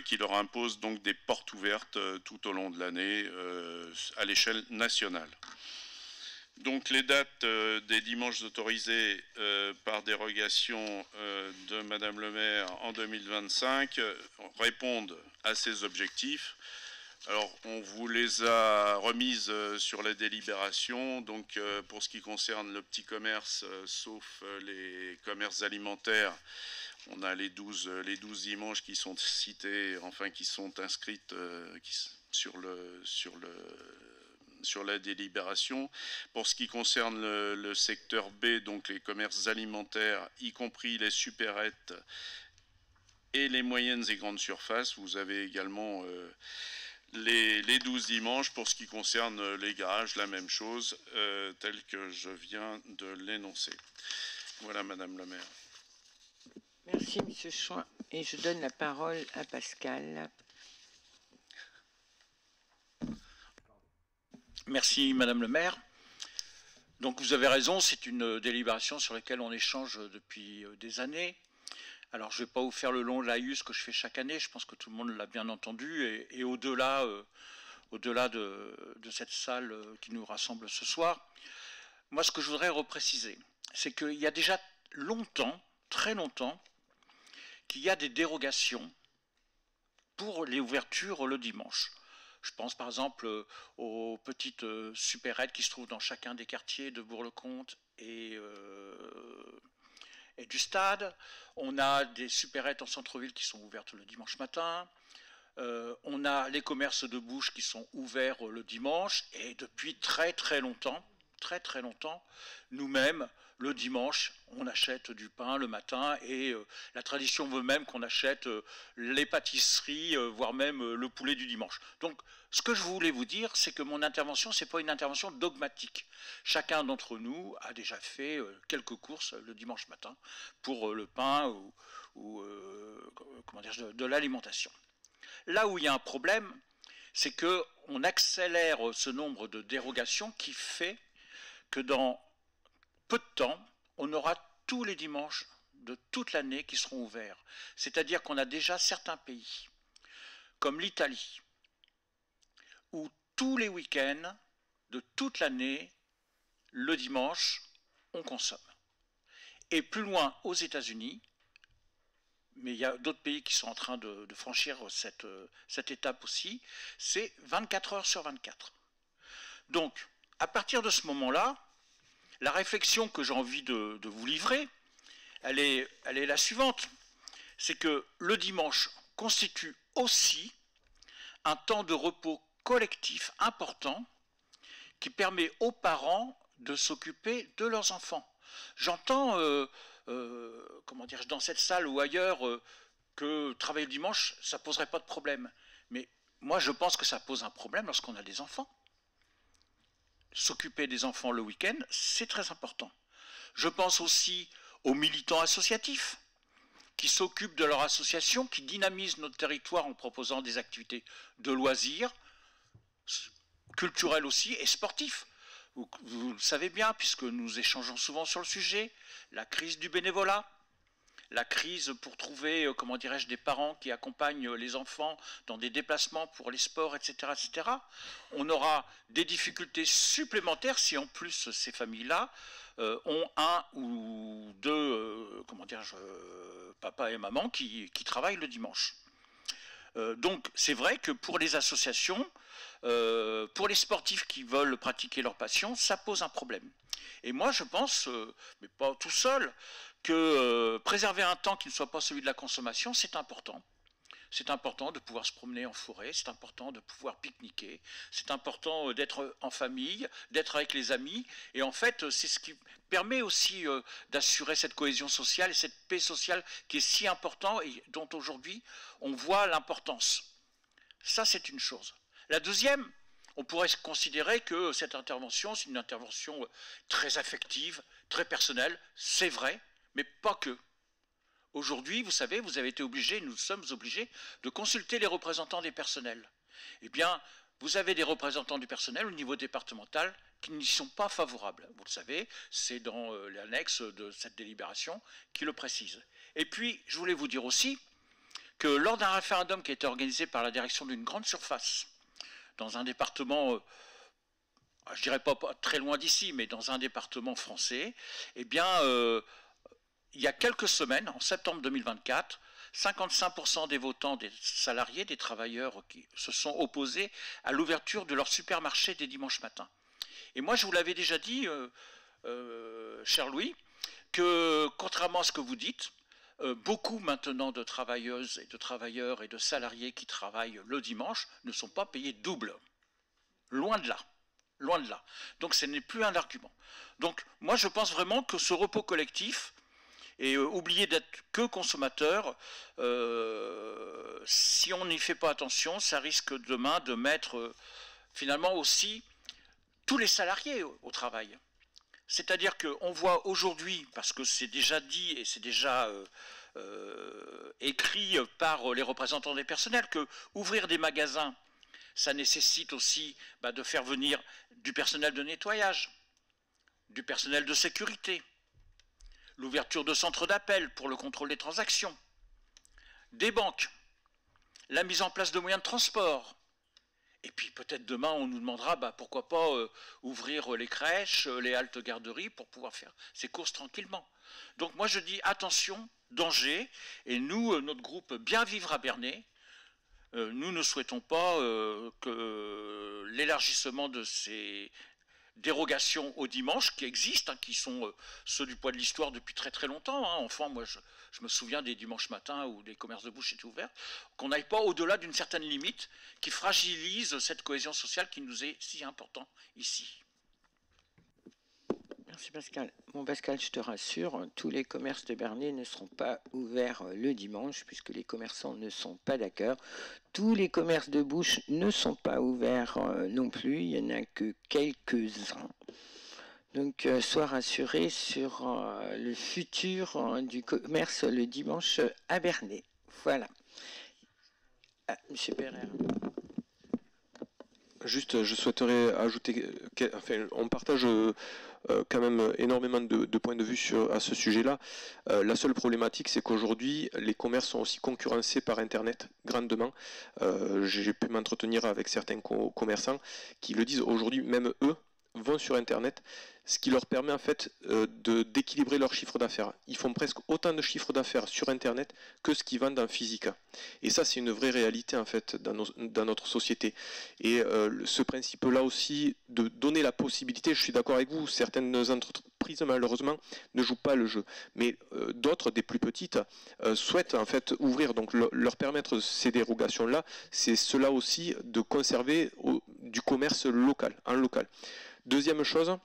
qui leur imposent donc des portes ouvertes tout au long de l'année à l'échelle nationale. Donc les dates des dimanches autorisés par dérogation de Madame le maire en 2025 répondent à ces objectifs. Alors on vous les a remises sur la délibération, donc pour ce qui concerne le petit commerce, sauf les commerces alimentaires, on a les 12 dimanches qui sont cités, enfin qui sont inscrites sur la délibération. Pour ce qui concerne le secteur B, donc les commerces alimentaires, y compris les supérettes et les moyennes et grandes surfaces, vous avez également les 12 dimanches. Pour ce qui concerne les garages, la même chose, tel que je viens de l'énoncer. Voilà, Madame le maire. Merci, Monsieur Chouin. Et je donne la parole à Pascal. Merci, Madame le maire. Donc vous avez raison, c'est une délibération sur laquelle on échange depuis des années. Alors je ne vais pas vous faire le long laïus que je fais chaque année, je pense que tout le monde l'a bien entendu, et au-delà de cette salle qui nous rassemble ce soir, moi ce que je voudrais repréciser, c'est qu'il y a déjà longtemps, très longtemps, qu'il y a des dérogations pour les ouvertures le dimanche. Je pense par exemple aux petites supérettes qui se trouvent dans chacun des quartiers de Bourg-le-Comte et du Stade. On a des supérettes en centre-ville qui sont ouvertes le dimanche matin. On a les commerces de bouche qui sont ouverts le dimanche. Et depuis très très longtemps, nous-mêmes, le dimanche, on achète du pain le matin et la tradition veut même qu'on achète les pâtisseries, voire même le poulet du dimanche. Donc, ce que je voulais vous dire, c'est que mon intervention, ce n'est pas une intervention dogmatique. Chacun d'entre nous a déjà fait quelques courses le dimanche matin pour le pain ou comment dire, de l'alimentation. Là où il y a un problème, c'est qu'on accélère ce nombre de dérogations qui fait que dans peu de temps, on aura tous les dimanches de toute l'année qui seront ouverts. C'est-à-dire qu'on a déjà certains pays, comme l'Italie, où tous les week-ends de toute l'année, le dimanche, on consomme. Et plus loin, aux États-Unis, mais il y a d'autres pays qui sont en train de franchir cette étape aussi, c'est 24 heures sur 24. Donc, à partir de ce moment-là, la réflexion que j'ai envie de vous livrer, elle est la suivante. C'est que le dimanche constitue aussi un temps de repos collectif important qui permet aux parents de s'occuper de leurs enfants. J'entends, comment dire, dans cette salle ou ailleurs, que travailler le dimanche, ça ne poserait pas de problème. Mais moi, je pense que ça pose un problème lorsqu'on a des enfants. S'occuper des enfants le week-end, c'est très important. Je pense aussi aux militants associatifs qui s'occupent de leur association, qui dynamisent notre territoire en proposant des activités de loisirs. culturel aussi et sportif. Vous le savez bien, puisque nous échangeons souvent sur le sujet, la crise du bénévolat, la crise pour trouver, comment dirais-je, des parents qui accompagnent les enfants dans des déplacements pour les sports, etc., etc. On aura des difficultés supplémentaires si en plus ces familles-là ont un ou deux, comment dirais-je, papa et maman qui travaillent le dimanche. Donc c'est vrai que pour les associations, pour les sportifs qui veulent pratiquer leur passion, ça pose un problème. Et moi je pense, mais pas tout seul, que préserver un temps qui ne soit pas celui de la consommation, c'est important. C'est important de pouvoir se promener en forêt, c'est important de pouvoir pique-niquer, c'est important d'être en famille, d'être avec les amis. Et en fait, c'est ce qui permet aussi d'assurer cette cohésion sociale et cette paix sociale qui est si importante et dont aujourd'hui on voit l'importance. Ça, c'est une chose. La deuxième, on pourrait considérer que cette intervention, c'est une intervention très affective, très personnelle, c'est vrai, mais pas que. Aujourd'hui, vous savez, vous avez été obligés, nous sommes obligés de consulter les représentants des personnels. Eh bien, vous avez des représentants du personnel au niveau départemental qui n'y sont pas favorables. Vous le savez, c'est dans l'annexe de cette délibération qui le précise. Et puis, je voulais vous dire aussi que lors d'un référendum qui a été organisé par la direction d'une grande surface, dans un département, je dirais pas très loin d'ici, mais dans un département français, eh bien, il y a quelques semaines, en septembre 2024, 55% des votants, des salariés, des travailleurs qui se sont opposés à l'ouverture de leur supermarché des dimanches matins. Et moi, je vous l'avais déjà dit, cher Louis, que contrairement à ce que vous dites, beaucoup maintenant de travailleuses et de travailleurs et de salariés qui travaillent le dimanche ne sont pas payés double. Loin de là. Loin de là. Donc ce n'est plus un argument. Donc moi, je pense vraiment que ce repos collectif, et oublier d'être que consommateur, si on n'y fait pas attention, ça risque demain de mettre finalement aussi tous les salariés au travail. C'est-à-dire qu'on voit aujourd'hui, parce que c'est déjà dit et c'est déjà écrit par les représentants des personnels, que ouvrir des magasins, ça nécessite aussi de faire venir du personnel de nettoyage, du personnel de sécurité, l'ouverture de centres d'appel pour le contrôle des transactions, des banques, la mise en place de moyens de transport. Et puis peut-être demain on nous demandera pourquoi pas ouvrir les crèches, les haltes garderies pour pouvoir faire ces courses tranquillement. Donc moi je dis attention, danger, et nous, notre groupe Bien Vivre à Bernay, nous ne souhaitons pas que l'élargissement de ces dérogations au dimanche qui existent, qui sont ceux du poids de l'histoire depuis très très longtemps. Enfin, moi je me souviens des dimanches matins où les commerces de bouche étaient ouverts, qu'on n'aille pas au-delà d'une certaine limite qui fragilise cette cohésion sociale qui nous est si importante ici. Merci Pascal. Bon Pascal, je te rassure, tous les commerces de Bernay ne seront pas ouverts le dimanche puisque les commerçants ne sont pas d'accord. Tous les commerces de bouche ne sont pas ouverts non plus, il n'y en a que quelques-uns. Donc sois rassuré sur le futur du commerce le dimanche à Bernay. Voilà. Monsieur Pereira. Juste, je souhaiterais ajouter, enfin, on partage quand même énormément de points de vue à ce sujet-là. La seule problématique, c'est qu'aujourd'hui, les commerces sont aussi concurrencés par Internet grandement. J'ai pu m'entretenir avec certains commerçants qui le disent aujourd'hui, même eux vont sur Internet, ce qui leur permet en fait d'équilibrer leur chiffre d'affaires. Ils font presque autant de chiffre d'affaires sur Internet que ce qu'ils vendent en physique. Et ça, c'est une vraie réalité en fait dans notre société. Et ce principe-là aussi, de donner la possibilité, je suis d'accord avec vous, certaines entreprises malheureusement ne jouent pas le jeu, mais d'autres, des plus petites, souhaitent en fait ouvrir, donc leur permettre ces dérogations-là, c'est cela aussi de conserver du commerce local, en local. Deuxième chose,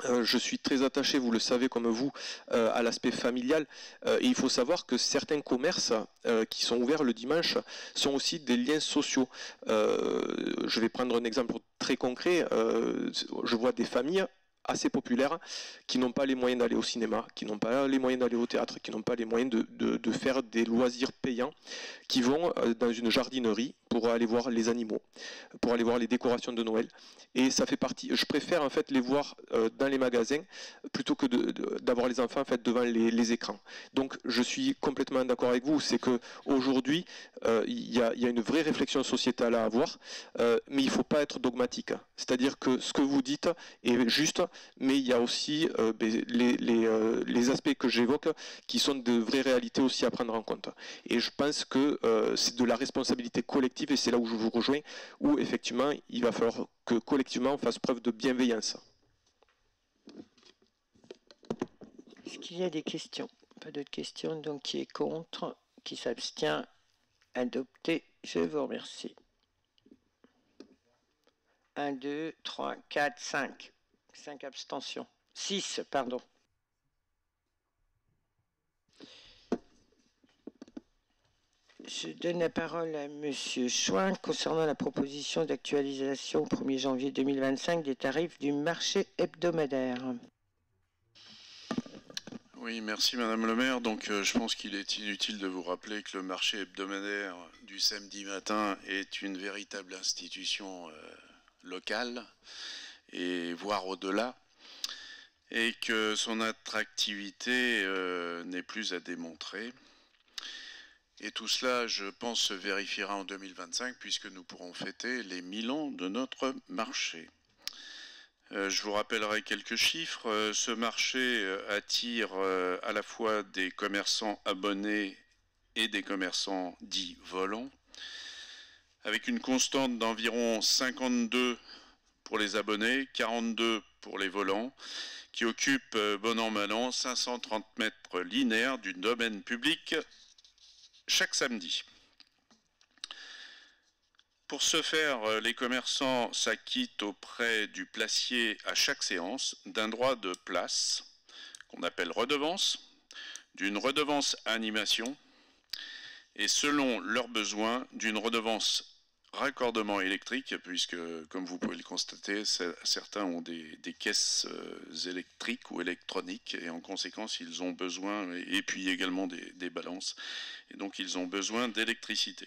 je suis très attaché, vous le savez comme vous, à l'aspect familial. Et il faut savoir que certains commerces qui sont ouverts le dimanche sont aussi des liens sociaux. Je vais prendre un exemple très concret. Je vois des familles assez populaires qui n'ont pas les moyens d'aller au cinéma, qui n'ont pas les moyens d'aller au théâtre, qui n'ont pas les moyens de faire des loisirs payants, qui vont dans une jardinerie pour aller voir les animaux, pour aller voir les décorations de Noël. Et ça fait partie, je préfère en fait les voir dans les magasins plutôt que d'avoir les enfants en fait devant les écrans. Donc je suis complètement d'accord avec vous, c'est qu'aujourd'hui il y a une vraie réflexion sociétale à avoir, mais il ne faut pas être dogmatique. C'est-à-dire que ce que vous dites est juste, mais il y a aussi les aspects que j'évoque qui sont de vraies réalités aussi à prendre en compte. Et je pense que c'est de la responsabilité collective, et c'est là où je vous rejoins, où effectivement il va falloir que collectivement on fasse preuve de bienveillance. Est-ce qu'il y a des questions? Pas d'autres questions, donc qui est contre, qui s'abstient? Adopté, je vous remercie. 1, 2, 3, 4, 5. 5 abstentions. 6, pardon. Je donne la parole à M. Chouin concernant la proposition d'actualisation au 1er janvier 2025 des tarifs du marché hebdomadaire. Oui, merci Madame le maire. Donc je pense qu'il est inutile de vous rappeler que le marché hebdomadaire du samedi matin est une véritable institution locale, et voire au-delà, et que son attractivité n'est plus à démontrer. Et tout cela, je pense, se vérifiera en 2025, puisque nous pourrons fêter les 1000 ans de notre marché. Je vous rappellerai quelques chiffres. Ce marché attire à la fois des commerçants abonnés et des commerçants dits volants, avec une constante d'environ 52 pour les abonnés, 42 pour les volants, qui occupent bon an mal an 530 mètres linéaires du domaine public chaque samedi. Pour ce faire, les commerçants s'acquittent auprès du placier à chaque séance d'un droit de place, qu'on appelle redevance, d'une redevance animation, et selon leurs besoins, d'une redevance raccordement électrique, puisque, comme vous pouvez le constater, certains ont des caisses électriques ou électroniques, et en conséquence, ils ont besoin, et puis également des balances, et donc ils ont besoin d'électricité.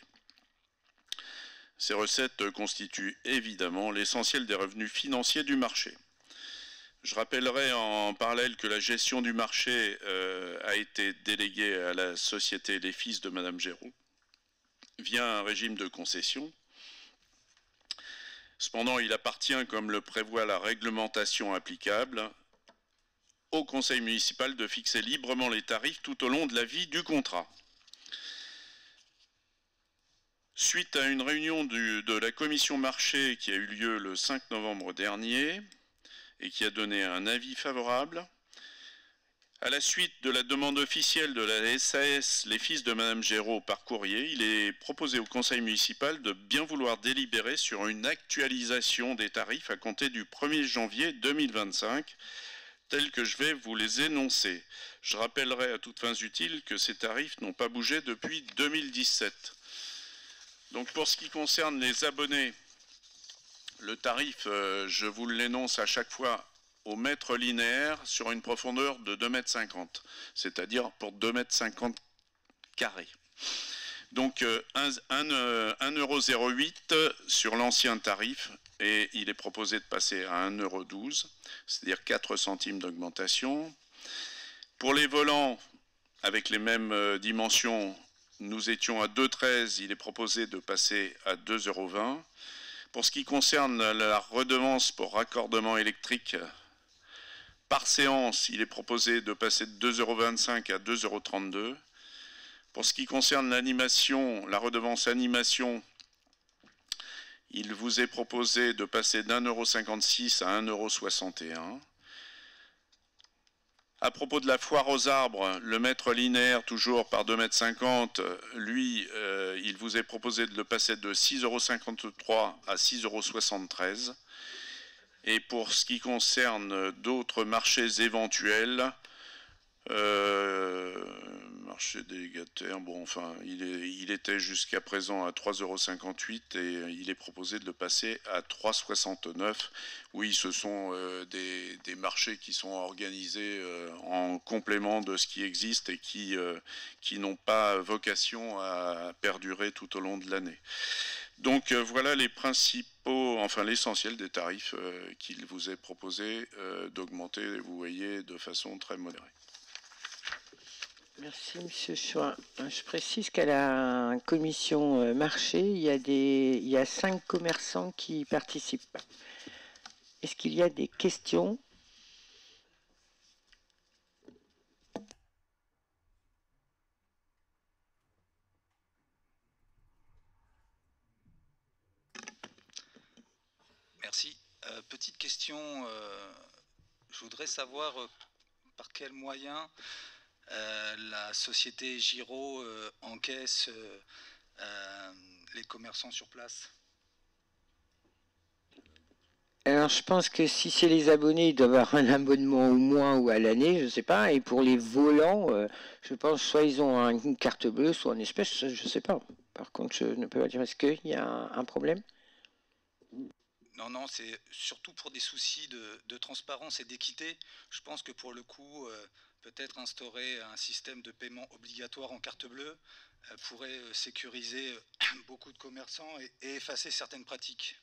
Ces recettes constituent évidemment l'essentiel des revenus financiers du marché. Je rappellerai en parallèle que la gestion du marché a été déléguée à la société Les Fils de Madame Géraud via un régime de concession. Cependant, il appartient, comme le prévoit la réglementation applicable, au conseil municipal de fixer librement les tarifs tout au long de la vie du contrat. Suite à une réunion de la commission marché qui a eu lieu le 5 novembre dernier et qui a donné un avis favorable, à la suite de la demande officielle de la SAS Les Fils de Madame Géraud par courrier, il est proposé au conseil municipal de bien vouloir délibérer sur une actualisation des tarifs à compter du 1er janvier 2025, tels que je vais vous les énoncer. Je rappellerai à toutes fins utiles que ces tarifs n'ont pas bougé depuis 2017. Donc pour ce qui concerne les abonnés, le tarif, je vous l'énonce à chaque fois au mètre linéaire sur une profondeur de 2,50 m, c'est-à-dire pour 2,50 m carrés. Donc 1,08 € sur l'ancien tarif, et il est proposé de passer à 1,12 €, c'est-à-dire 4 centimes d'augmentation. Pour les volants, avec les mêmes dimensions, nous étions à 2,13 €, il est proposé de passer à 2,20 €. Pour ce qui concerne la redevance pour raccordement électrique, par séance, il est proposé de passer de 2,25 € à 2,32 €. Pour ce qui concerne l'animation, la redevance animation, il vous est proposé de passer d'1,56 € à 1,61 €. À propos de la foire aux arbres, le mètre linéaire, toujours par 2,50 m, lui, il vous est proposé de le passer de 6,53 € à 6,73 €. Et pour ce qui concerne d'autres marchés éventuels, marché délégataire, bon, enfin, il était jusqu'à présent à 3,58 € et il est proposé de le passer à 3,69 €. Oui, ce sont des marchés qui sont organisés en complément de ce qui existe et qui n'ont pas vocation à perdurer tout au long de l'année. Donc voilà les principaux, enfin l'essentiel des tarifs qu'il vous est proposé d'augmenter, vous voyez, de façon très modérée. Merci, Monsieur Chouin. Je précise qu'à la commission marché, il y a 5 commerçants qui participent. Est-ce qu'il y a des questions ? Merci. Petite question, je voudrais savoir par quels moyens la société Giraud encaisse les commerçants sur place. Alors, je pense que si c'est les abonnés, ils doivent avoir un abonnement au moins ou à l'année, je ne sais pas. Et pour les volants, je pense soit ils ont une carte bleue, soit en espèce, je ne sais pas. Par contre, je ne peux pas dire, est-ce qu'il y a un problème ? Non, non, c'est surtout pour des soucis de transparence et d'équité. Je pense que pour le coup, peut-être instaurer un système de paiement obligatoire en carte bleue pourrait sécuriser beaucoup de commerçants et effacer certaines pratiques.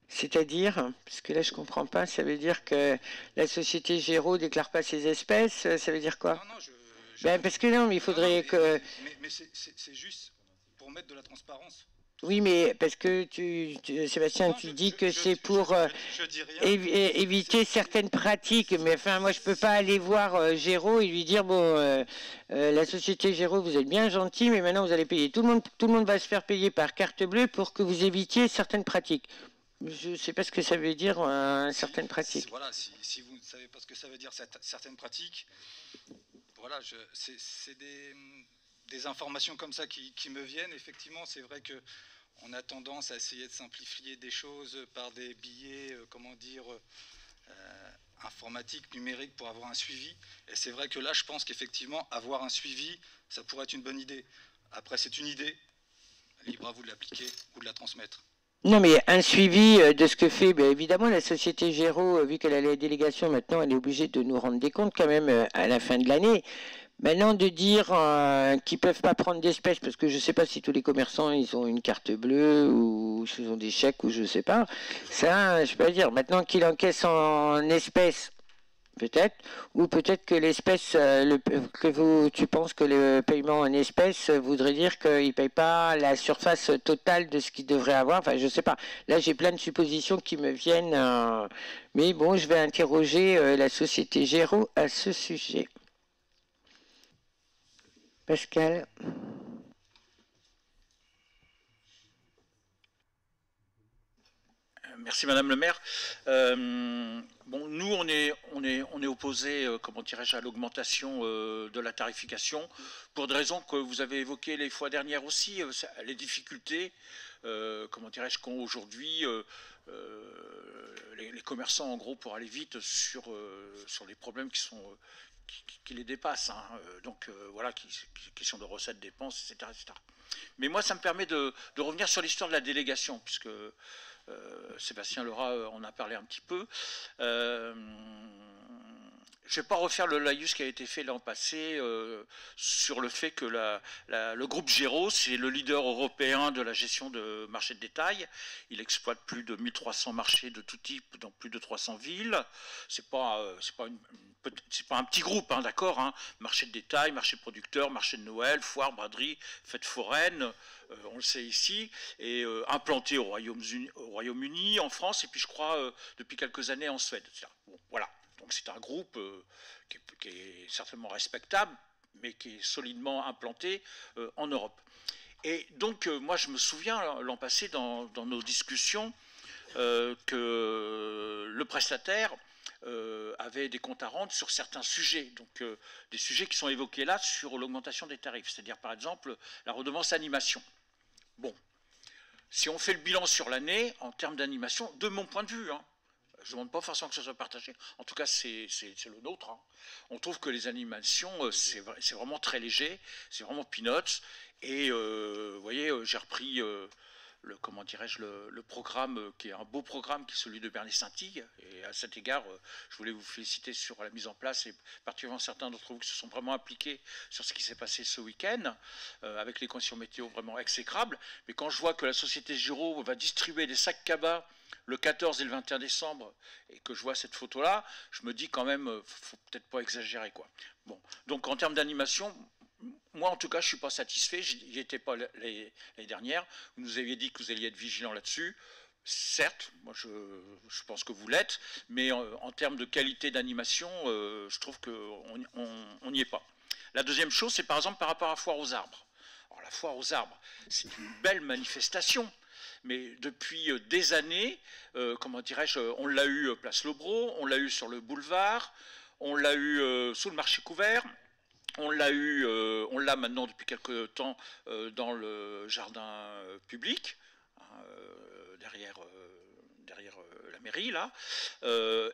C'est-à-dire, parce que là je comprends pas, ça veut dire que la société Géraud déclare pas ses espèces, ça veut dire quoi ? Non, non, Ben, parce que non, mais il faudrait que... Mais c'est juste pour mettre de la transparence. Oui, mais parce que Sébastien, tu dis que c'est pour éviter certaines pratiques. Mais enfin, moi, je peux pas aller voir Géraud et lui dire, bon, la société Géraud, vous êtes bien gentil, mais maintenant vous allez payer. Tout le monde va se faire payer par carte bleue pour que vous évitiez certaines pratiques. Je ne sais pas ce que ça veut dire, certaines pratiques. Voilà, si vous ne savez pas ce que ça veut dire, certaines pratiques, voilà, c'est des informations comme ça qui me viennent. Effectivement, c'est vrai qu'on a tendance à essayer de simplifier des choses par des billets, informatiques, numériques, pour avoir un suivi. Et c'est vrai que là, je pense qu'effectivement, avoir un suivi, ça pourrait être une bonne idée. Après, c'est une idée. Libre à vous de l'appliquer ou de la transmettre. Non, mais un suivi de ce que fait, bien évidemment, la société Géraud, vu qu'elle a la délégation, maintenant, elle est obligée de nous rendre des comptes quand même à la fin de l'année. Maintenant, de dire qu'ils ne peuvent pas prendre d'espèces, parce que je ne sais pas si tous les commerçants, ils ont une carte bleue ou ils ont des chèques ou je ne sais pas, ça, je peux pas dire. Maintenant qu'ils encaissent en espèces, peut-être, ou peut-être que l'espèce, tu penses que le paiement en espèces voudrait dire qu'il ne paye pas la surface totale de ce qu'il devrait avoir, enfin je ne sais pas. Là j'ai plein de suppositions qui me viennent, mais bon, je vais interroger la société Géraud à ce sujet. Pascal. Merci Madame le maire. Bon, nous on est opposé, comment dirais-je, à l'augmentation de la tarification pour des raisons que vous avez évoquées les fois dernières aussi, les difficultés, comment dirais-je, qu'ont aujourd'hui les commerçants en gros pour aller vite sur les problèmes qui les dépassent. Hein. Donc voilà, question de recettes, dépenses, etc., etc. Mais moi ça me permet de revenir sur l'histoire de la délégation, puisque Sébastien Lerat en a parlé un petit peu. Je ne vais pas refaire le laïus qui a été fait l'an passé sur le fait que le groupe Géraud, c'est le leader européen de la gestion de marchés de détail. Il exploite plus de 1300 marchés de tout type dans plus de 300 villes. C'est pas un petit groupe, hein, d'accord, hein. Marché de détail, marché producteur, marché de Noël, foire, braderie, fête foraine, on le sait ici, et implanté au Royaume-Uni, en France, et puis je crois depuis quelques années en Suède. Bon, voilà, donc c'est un groupe qui est certainement respectable, mais qui est solidement implanté en Europe. Et donc moi je me souviens l'an passé dans nos discussions que le prestataire avait des comptes à rendre sur certains sujets, donc des sujets qui sont évoqués là sur l'augmentation des tarifs, c'est-à-dire par exemple la redevance animation. Bon, si on fait le bilan sur l'année, en termes d'animation, de mon point de vue, hein, je ne demande pas forcément que ce soit partagé. En tout cas, c'est le nôtre. Hein. On trouve que les animations, c'est vraiment très léger, c'est vraiment peanuts. Et vous voyez, j'ai repris comment dirais-je, le programme qui est un beau programme, qui est celui de Bernie Saintilles. Et à cet égard, je voulais vous féliciter sur la mise en place, et particulièrement certains d'entre vous qui se sont vraiment impliqués sur ce qui s'est passé ce week-end, avec les conditions météo vraiment exécrables. Mais quand je vois que la société Giraud va distribuer des sacs cabas le 14 et le 21 décembre, et que je vois cette photo-là, je me dis quand même, faut peut-être pas exagérer, quoi. Bon, donc en termes d'animation, moi, en tout cas, je ne suis pas satisfait. J'y étais pas l'année dernière. Vous nous aviez dit que vous alliez être vigilant là-dessus. Certes, moi, je pense que vous l'êtes, mais en termes de qualité d'animation, je trouve qu'on n'y est pas. La deuxième chose, c'est par exemple par rapport à la foire aux arbres. Alors, la foire aux arbres, c'est une belle manifestation, mais depuis des années, comment dirais-je, on l'a eu place Lobreau, on l'a eu sur le boulevard, on l'a eu sous le marché couvert. On l'a maintenant depuis quelques temps dans le jardin public, derrière la mairie là,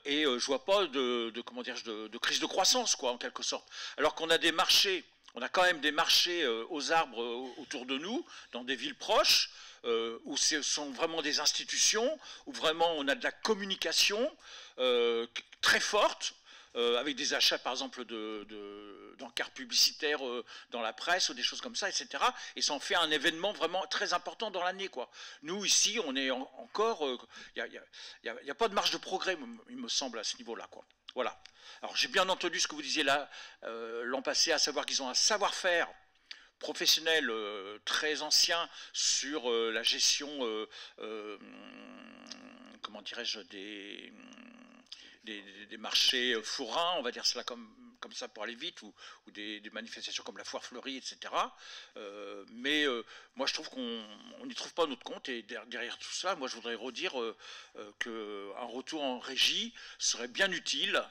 et je vois pas de crise de croissance, quoi, en quelque sorte. Alors qu'on a des marchés, on a quand même des marchés aux arbres autour de nous, dans des villes proches, où ce sont vraiment des institutions, où vraiment on a de la communication très forte. Avec des achats par exemple d'encarts publicitaires dans la presse ou des choses comme ça, etc. Et ça en fait un événement vraiment très important dans l'année, quoi. Nous ici, on est encore, il n'y a pas de marge de progrès, il me semble, à ce niveau-là, quoi. Voilà. Alors j'ai bien entendu ce que vous disiez là l'an passé, à savoir qu'ils ont un savoir-faire professionnel très ancien sur la gestion, comment dirais-je, des marchés forains, on va dire cela comme ça pour aller vite, ou des manifestations comme la foire fleurie, etc. Mais moi je trouve qu'on n'y trouve pas notre compte, et derrière tout ça, moi je voudrais redire qu'un retour en régie serait bien utile,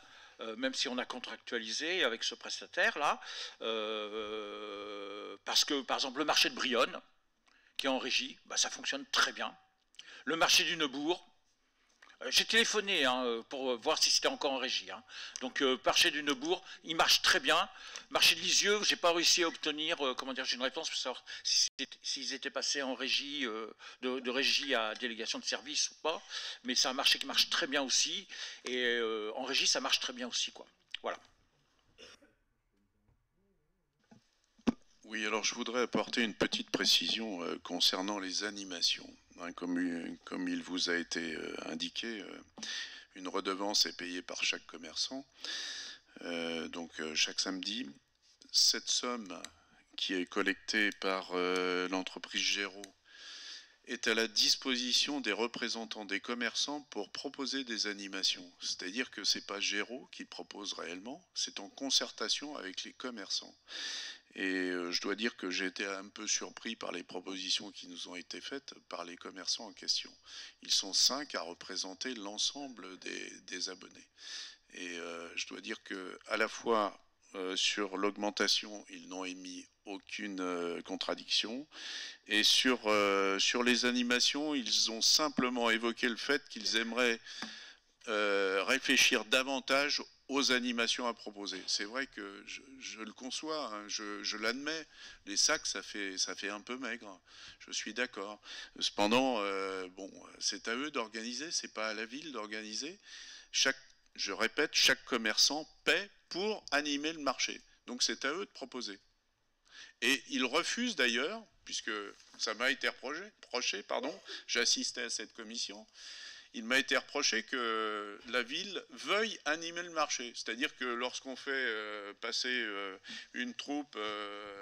même si on a contractualisé avec ce prestataire-là, parce que par exemple le marché de Brionne, qui est en régie, bah, ça fonctionne très bien. Le marché du Neubourg, j'ai téléphoné pour voir si c'était encore en régie. Hein. Donc, marché du Neubourg, il marche très bien. Marché de Lisieux, j'ai pas réussi à obtenir, j'ai une réponse pour savoir s'ils étaient passés en régie, de régie à délégation de service ou pas. Mais c'est un marché qui marche très bien aussi. Et en régie, ça marche très bien aussi, quoi. Voilà. Oui, alors je voudrais apporter une petite précision concernant les animations. Hein, comme il vous a été indiqué, une redevance est payée par chaque commerçant, donc chaque samedi. Cette somme qui est collectée par l'entreprise Géraud est à la disposition des représentants des commerçants pour proposer des animations. C'est-à-dire que ce n'est pas Géraud qui propose réellement, c'est en concertation avec les commerçants. Et je dois dire que j'ai été un peu surpris par les propositions qui nous ont été faites par les commerçants en question. Ils sont 5 à représenter l'ensemble des abonnés. Et je dois dire qu'à la fois sur l'augmentation, ils n'ont émis aucune contradiction. Et sur les animations, ils ont simplement évoqué le fait qu'ils aimeraient réfléchir davantage aux animations à proposer. C'est vrai que je le conçois, hein, je l'admets, les sacs ça fait un peu maigre, je suis d'accord. Cependant, bon, c'est à eux d'organiser, c'est pas à la ville d'organiser. Je répète, chaque commerçant paie pour animer le marché. Donc c'est à eux de proposer. Et ils refusent d'ailleurs, puisque ça m'a été reproché, j'assistais à cette commission, il m'a été reproché que la ville veuille animer le marché. C'est-à-dire que lorsqu'on fait passer une troupe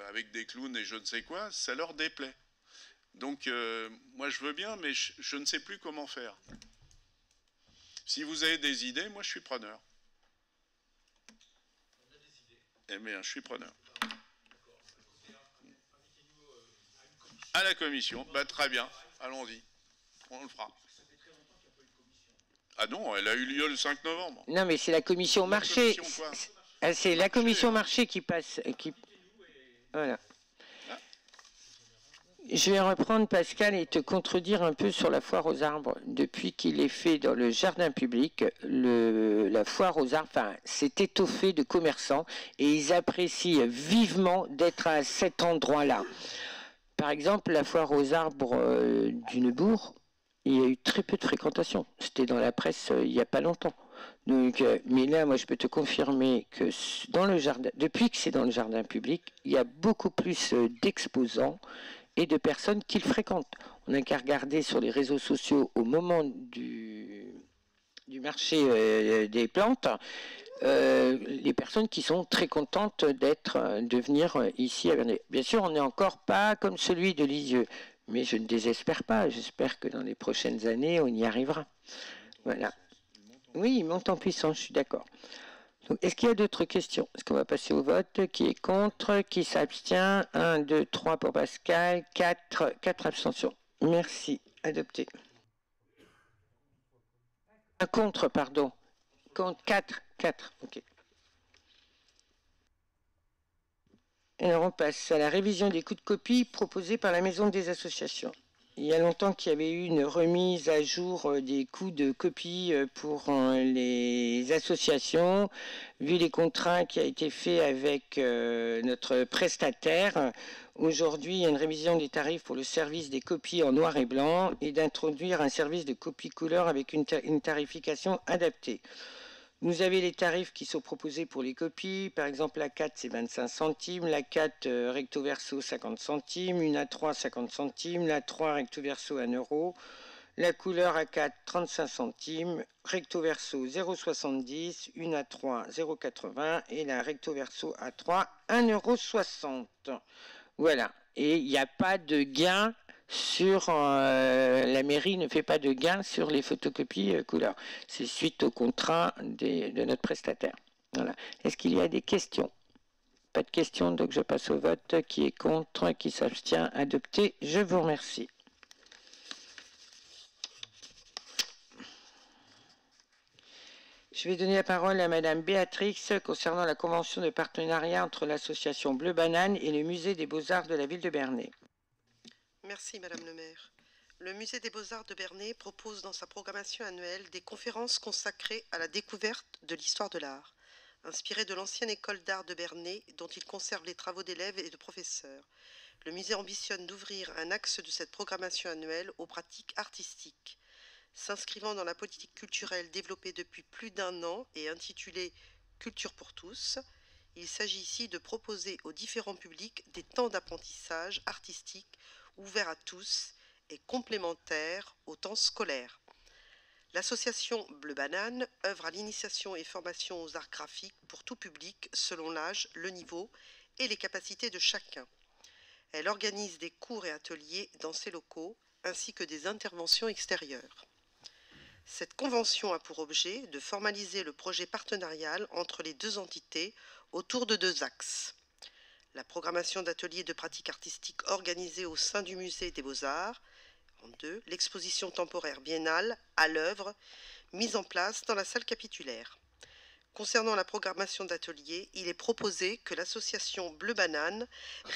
avec des clowns et je ne sais quoi, ça leur déplaît. Donc moi je veux bien, mais je ne sais plus comment faire. Si vous avez des idées, moi je suis preneur. Eh bien, je suis preneur. À la commission, bah, très bien, allons-y, on le fera. Ah non, elle a eu lieu le 5 novembre. Non, mais c'est la commission marché. C'est la commission marché qui passe. Voilà. Je vais reprendre Pascal et te contredire un peu sur la foire aux arbres. Depuis qu'il est fait dans le jardin public, la foire aux arbres s'est étoffée de commerçants et ils apprécient vivement d'être à cet endroit-là. Par exemple, la foire aux arbres du Neubourg, il y a eu très peu de fréquentation. C'était dans la presse il n'y a pas longtemps. Donc, mais là, moi, je peux te confirmer que dans le jardin, depuis que c'est dans le jardin public, il y a beaucoup plus d'exposants et de personnes qui le fréquentent. On n'a qu'à regarder sur les réseaux sociaux au moment du marché des plantes, les personnes qui sont très contentes de venir ici à Vernet. Bien sûr, on n'est encore pas comme celui de Lisieux, mais je ne désespère pas. J'espère que dans les prochaines années, on y arrivera. Voilà. Oui, il monte en puissance, je suis d'accord. Est-ce qu'il y a d'autres questions? Est-ce qu'on va passer au vote? Qui est contre? Qui s'abstient? 1, 2, 3 pour Pascal, 4 abstentions. Merci. Adopté. Contre, pardon. Contre 4. Ok. Alors on passe à la révision des coûts de copie proposés par la Maison des associations. Il y a longtemps qu'il y avait eu une remise à jour des coûts de copie pour les associations. Vu les contrats qui a été fait avec notre prestataire, aujourd'hui il y a une révision des tarifs pour le service des copies en noir et blanc et d'introduire un service de copie couleur avec une tarification adaptée. Vous avez les tarifs qui sont proposés pour les copies. Par exemple, la 4, c'est 25 centimes. La 4 recto verso, 50 centimes. Une A3, 50 centimes. La 3 recto verso, 1 euro. La couleur A4, 35 centimes. Recto verso, 0,70. Une A3, 0,80. Et la recto verso A3, 1,60 €. Voilà. Et il n'y a pas de gain sur la mairie ne fait pas de gain sur les photocopies couleur. C'est suite au contrat de notre prestataire. Voilà. Est-ce qu'il y a des questions? Pas de questions, donc je passe au vote. Qui est contre? Qui s'abstient? Adopté. Je vous remercie. Je vais donner la parole à Madame Béatrix concernant la convention de partenariat entre l'association Bleu Banane et le musée des Beaux-Arts de la ville de Bernay. Merci Madame le maire. Le musée des Beaux-Arts de Bernay propose dans sa programmation annuelle des conférences consacrées à la découverte de l'histoire de l'art, inspirées de l'ancienne école d'art de Bernay dont il conserve les travaux d'élèves et de professeurs. Le musée ambitionne d'ouvrir un axe de cette programmation annuelle aux pratiques artistiques. S'inscrivant dans la politique culturelle développée depuis plus d'1 an et intitulée « Culture pour tous », il s'agit ici de proposer aux différents publics des temps d'apprentissage artistique ouverts à tous et complémentaires au temps scolaire. L'association Bleu Banane œuvre à l'initiation et formation aux arts graphiques pour tout public selon l'âge, le niveau et les capacités de chacun. Elle organise des cours et ateliers dans ses locaux ainsi que des interventions extérieures. Cette convention a pour objet de formaliser le projet partenarial entre les deux entités autour de 2 axes. La programmation d'ateliers de pratique artistique organisés au sein du musée des Beaux-Arts. En 2, l'exposition temporaire biennale à l'œuvre mise en place dans la salle capitulaire. Concernant la programmation d'ateliers, il est proposé que l'association Bleu Banane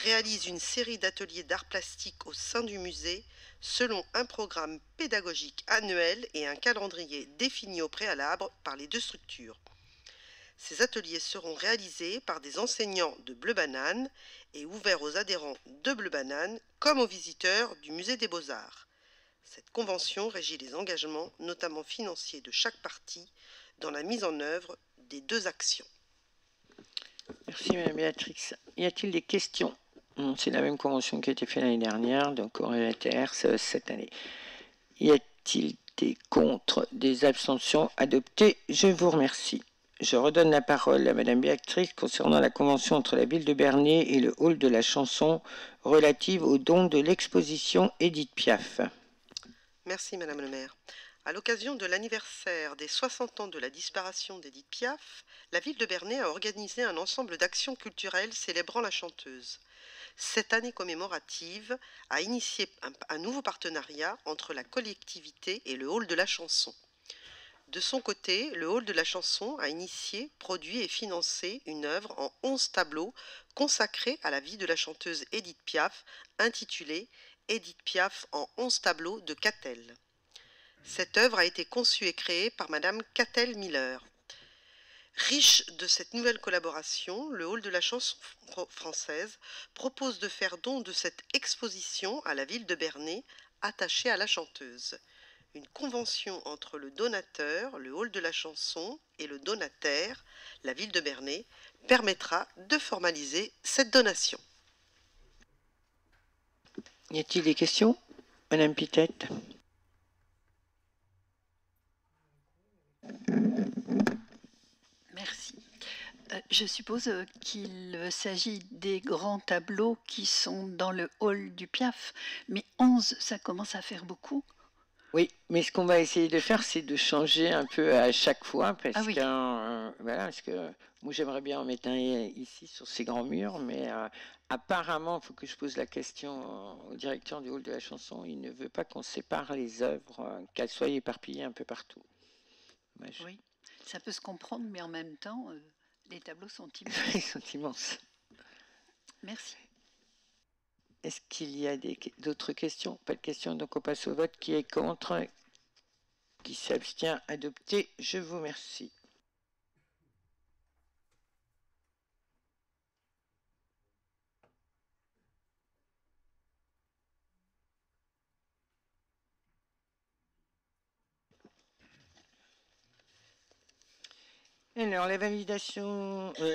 réalise une série d'ateliers d'art plastique au sein du musée selon un programme pédagogique annuel et un calendrier défini au préalable par les 2 structures. Ces ateliers seront réalisés par des enseignants de Bleu Banane et ouverts aux adhérents de Bleu Banane comme aux visiteurs du musée des Beaux-Arts. Cette convention régit les engagements, notamment financiers, de chaque partie dans la mise en œuvre des 2 actions. Merci Mme Béatrix. Y a-t-il des questions? C'est la même convention qui a été faite l'année dernière, donc on réitère cette année. Y a-t-il des contre, des abstentions? Adoptées? Je vous remercie. Je redonne la parole à Mme Béatrix concernant la convention entre la ville de Bernay et le hall de la chanson relative au don de l'exposition Édith Piaf. Merci Madame le maire. À l'occasion de l'anniversaire des 60 ans de la disparition d'Édith Piaf, la ville de Bernay a organisé un ensemble d'actions culturelles célébrant la chanteuse. Cette année commémorative a initié un nouveau partenariat entre la collectivité et le hall de la chanson. De son côté, le hall de la chanson a initié, produit et financé une œuvre en 11 tableaux consacrés à la vie de la chanteuse Édith Piaf, intitulée Édith Piaf en 11 tableaux de Catel. Cette œuvre a été conçue et créée par Madame Catel-Miller. Riche de cette nouvelle collaboration, le Hall de la chanson française propose de faire don de cette exposition à la ville de Bernay, attachée à la chanteuse. Une convention entre le donateur, le Hall de la chanson, et le donataire, la ville de Bernay, permettra de formaliser cette donation. Y a-t-il des questions, Madame Pitette? Merci. Je suppose qu'il s'agit des grands tableaux qui sont dans le hall du Piaf, mais 11, ça commence à faire beaucoup. Oui, mais ce qu'on va essayer de faire, c'est de changer un peu à chaque fois, parce Ah oui. voilà, parce que moi j'aimerais bien en mettre un ici sur ces grands murs, mais apparemment, il faut que je pose la question au directeur du hall de la chanson. Il ne veut pas qu'on sépare les œuvres, qu'elles soient éparpillées un peu partout. Oui, ça peut se comprendre, mais en même temps, les tableaux sont immenses. Ils sont immenses. Merci. Est-ce qu'il y a d'autres questions? Pas de questions, donc on passe au vote. Qui est contre? Qui s'abstient? Adopté. Je vous remercie. Alors, la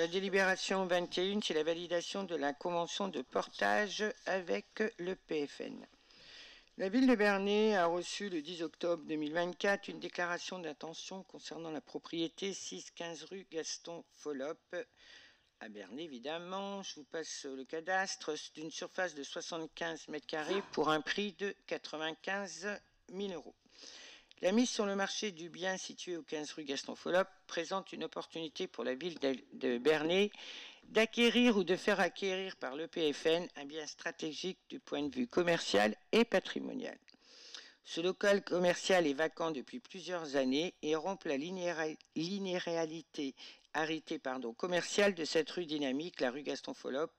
délibération 21, c'est la validation de la convention de portage avec le PFN. La ville de Bernay a reçu le 10 octobre 2024 une déclaration d'intention concernant la propriété 6-15 rue Gaston Follop, à Bernay évidemment. Je vous passe le cadastre d'une surface de 75 m² pour un prix de 95 000 €. La mise sur le marché du bien situé au 15 rue Gaston Follop présente une opportunité pour la ville de Bernay d'acquérir ou de faire acquérir par le PFN un bien stratégique du point de vue commercial et patrimonial. Ce local commercial est vacant depuis plusieurs années et rompt la linéarité commerciale de cette rue dynamique. La rue Gaston Follop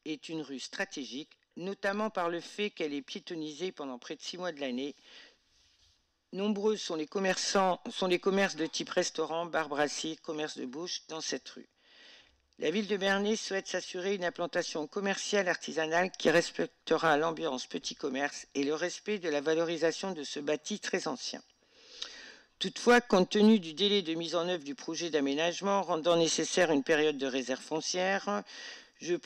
est une rue stratégique, notamment par le fait qu'elle est piétonnisée pendant près de 6 mois de l'année. Nombreux sont les commerces de type restaurant, bar brassier, commerce de bouche dans cette rue. La ville de Bernay souhaite s'assurer une implantation commerciale artisanale qui respectera l'ambiance petit commerce et le respect de la valorisation de ce bâti très ancien. Toutefois, compte tenu du délai de mise en œuvre du projet d'aménagement rendant nécessaire une période de réserve foncière, je vous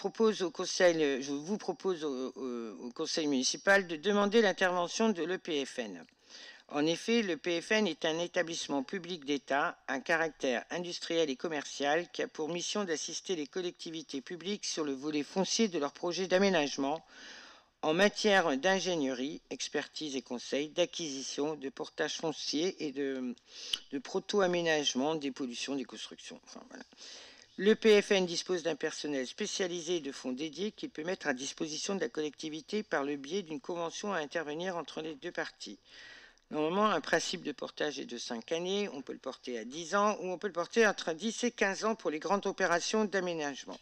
propose au conseil municipal de demander l'intervention de l'EPFN. En effet, le PFN est un établissement public d'État, à caractère industriel et commercial, qui a pour mission d'assister les collectivités publiques sur le volet foncier de leur projet d'aménagement en matière d'ingénierie, expertise et conseil, d'acquisition, de portage foncier et de proto-aménagement, des pollutions, des constructions. Enfin, voilà. Le PFN dispose d'un personnel spécialisé et de fonds dédiés qu'il peut mettre à disposition de la collectivité par le biais d'une convention à intervenir entre les deux parties. Normalement, un principe de portage est de 5 années, on peut le porter à 10 ans ou on peut le porter entre 10 et 15 ans pour les grandes opérations d'aménagement.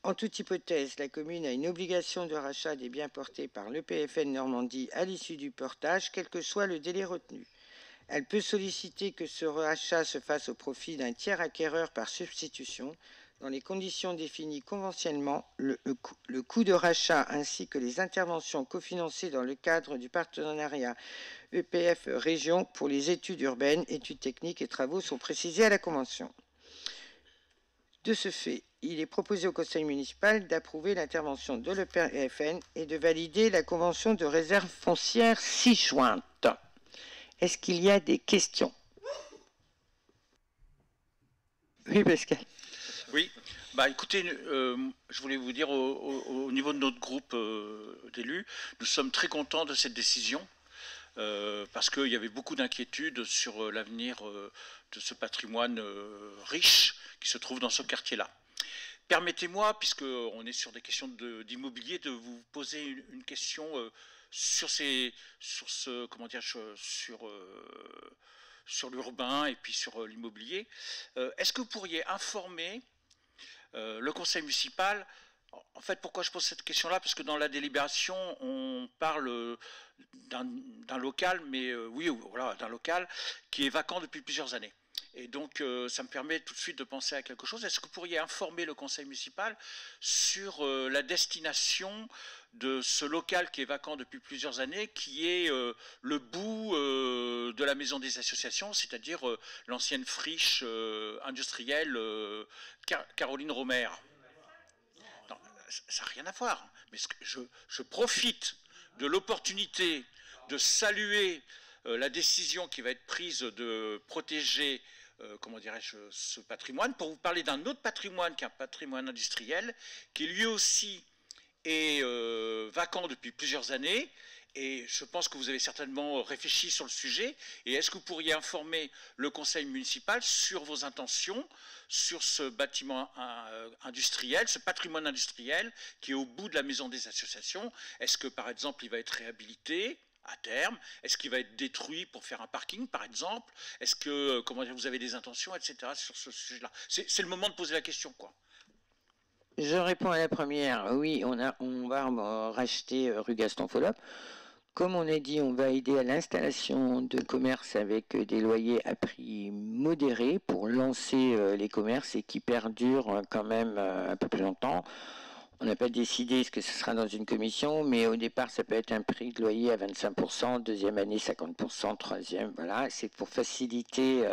En toute hypothèse, la commune a une obligation de rachat des biens portés par le PFN Normandie à l'issue du portage, quel que soit le délai retenu. Elle peut solliciter que ce rachat se fasse au profit d'un tiers acquéreur par substitution, dans les conditions définies conventionnellement. Le coût de rachat ainsi que les interventions cofinancées dans le cadre du partenariat EPF Région pour les études urbaines, études techniques et travaux sont précisés à la convention. De ce fait, il est proposé au conseil municipal d'approuver l'intervention de l'EPFN et de valider la convention de réserve foncière ci-jointe. Est-ce qu'il y a des questions? Oui, Pascal. Oui, bah écoutez, je voulais vous dire au niveau de notre groupe d'élus, nous sommes très contents de cette décision parce qu'il y avait beaucoup d'inquiétudes sur l'avenir de ce patrimoine riche qui se trouve dans ce quartier-là. Permettez-moi, puisqu'on est sur des questions d'immobilier, de vous poser une question sur l'urbain et puis sur l'immobilier. Est-ce que vous pourriez informer le conseil municipal En fait, pourquoi je pose cette question-là? Parce que dans la délibération, on parle d'un local, mais oui, voilà, d'un local qui est vacant depuis plusieurs années. Et donc, ça me permet tout de suite de penser à quelque chose. Est-ce que vous pourriez informer le conseil municipal sur la destination de ce local qui est vacant depuis plusieurs années, qui est le bout de la maison des associations, c'est-à-dire l'ancienne friche industrielle Caroline Romer? Non, ça n'a rien à voir. Mais je profite de l'opportunité de saluer la décision qui va être prise de protéger comment dirais-je, ce patrimoine, pour vous parler d'un autre patrimoine qui est un patrimoine industriel, qui lui aussi est vacant depuis plusieurs années, et je pense que vous avez certainement réfléchi sur le sujet. Et est-ce que vous pourriez informer le conseil municipal sur vos intentions sur ce bâtiment industriel, ce patrimoine industriel qui est au bout de la maison des associations? Est-ce que par exemple il va être réhabilité à terme? Est-ce qu'il va être détruit pour faire un parking, par exemple? Est-ce que, comment dire, vous avez des intentions, etc. sur ce sujet-là? C'est le moment de poser la question, quoi. Je réponds à la première. Oui, on va racheter rue Gaston Follop. Comme on a dit, on va aider à l'installation de commerces avec des loyers à prix modérés pour lancer les commerces et qui perdurent quand même un peu plus longtemps. On n'a pas décidé ce que ce sera dans une commission, mais au départ, ça peut être un prix de loyer à 25%, deuxième année 50%, troisième, voilà. C'est pour faciliter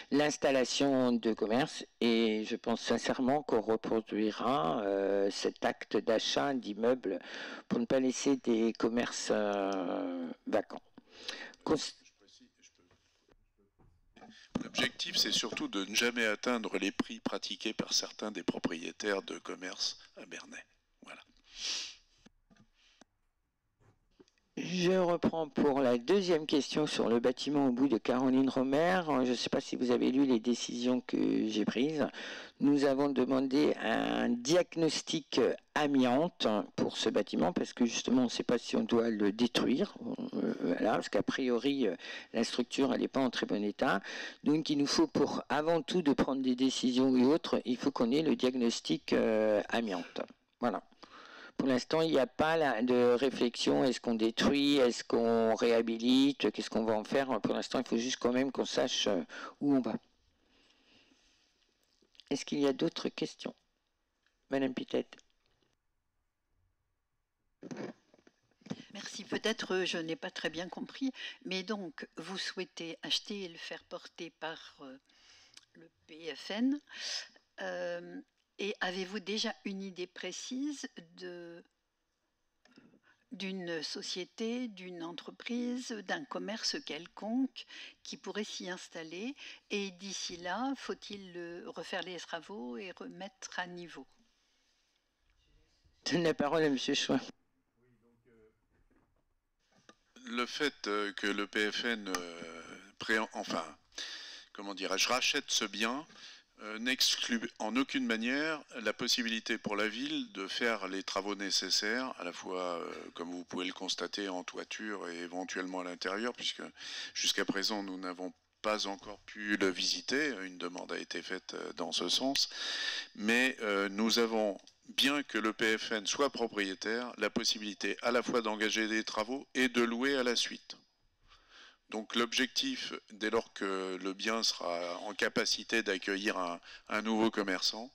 l'installation de commerce et je pense sincèrement qu'on reproduira cet acte d'achat d'immeubles pour ne pas laisser des commerces vacants. L'objectif, c'est surtout de ne jamais atteindre les prix pratiqués par certains des propriétaires de commerce à Bernay. Voilà. Je reprends pour la deuxième question sur le bâtiment au bout de Caroline Romer. Je ne sais pas si vous avez lu les décisions que j'ai prises. Nous avons demandé un diagnostic amiante pour ce bâtiment parce que justement on ne sait pas si on doit le détruire. Voilà, parce qu'a priori la structure elle n'est pas en très bon état. Donc il nous faut pour avant tout de prendre des décisions et autres, il faut qu'on ait le diagnostic amiante. Voilà. Pour l'instant, il n'y a pas de réflexion, est-ce qu'on détruit, est-ce qu'on réhabilite, qu'est-ce qu'on va en faire? Pour l'instant, il faut juste quand même qu'on sache où on va. Est-ce qu'il y a d'autres questions? Madame Pitette. Merci. Peut-être je n'ai pas très bien compris, mais donc vous souhaitez acheter et le faire porter par le PFN. Et avez-vous déjà une idée précise d'une société, d'une entreprise, d'un commerce quelconque qui pourrait s'y installer? Et d'ici là, faut-il refaire les travaux et remettre à niveau? Je donne la parole à M. Chouin. Le fait que le PFN, comment dirais-je, rachète ce bien, n'exclut en aucune manière la possibilité pour la ville de faire les travaux nécessaires, à la fois, comme vous pouvez le constater, en toiture et éventuellement à l'intérieur, puisque jusqu'à présent, nous n'avons pas encore pu le visiter. Une demande a été faite dans ce sens. Mais nous avons, bien que le PFN soit propriétaire, la possibilité à la fois d'engager des travaux et de louer à la suite. Donc l'objectif, dès lors que le bien sera en capacité d'accueillir un nouveau commerçant,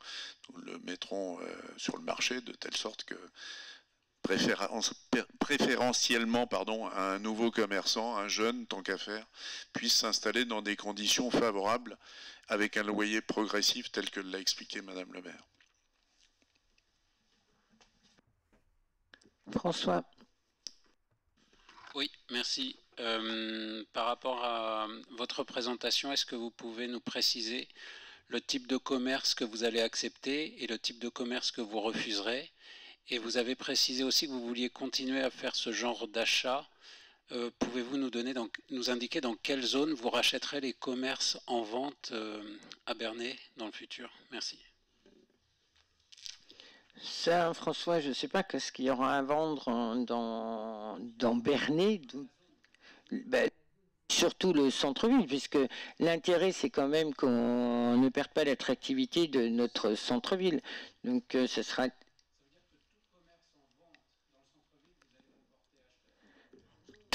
nous le mettrons sur le marché de telle sorte que préférentiellement un nouveau commerçant, un jeune tant qu'à faire, puisse s'installer dans des conditions favorables avec un loyer progressif tel que l'a expliqué Madame le maire. François. Oui, merci. Par rapport à votre présentation, est-ce que vous pouvez nous préciser le type de commerce que vous allez accepter et le type de commerce que vous refuserez? Et vous avez précisé aussi que vous vouliez continuer à faire ce genre d'achat. Pouvez-vous nous indiquer dans quelle zone vous rachèterez les commerces en vente à Bernay dans le futur? Merci. Ça, François, je ne sais pas qu'est-ce qu'il y aura à vendre dans Bernay. Ben, surtout le centre-ville, puisque l'intérêt, c'est quand même qu'on ne perde pas l'attractivité de notre centre-ville. Donc, ce sera...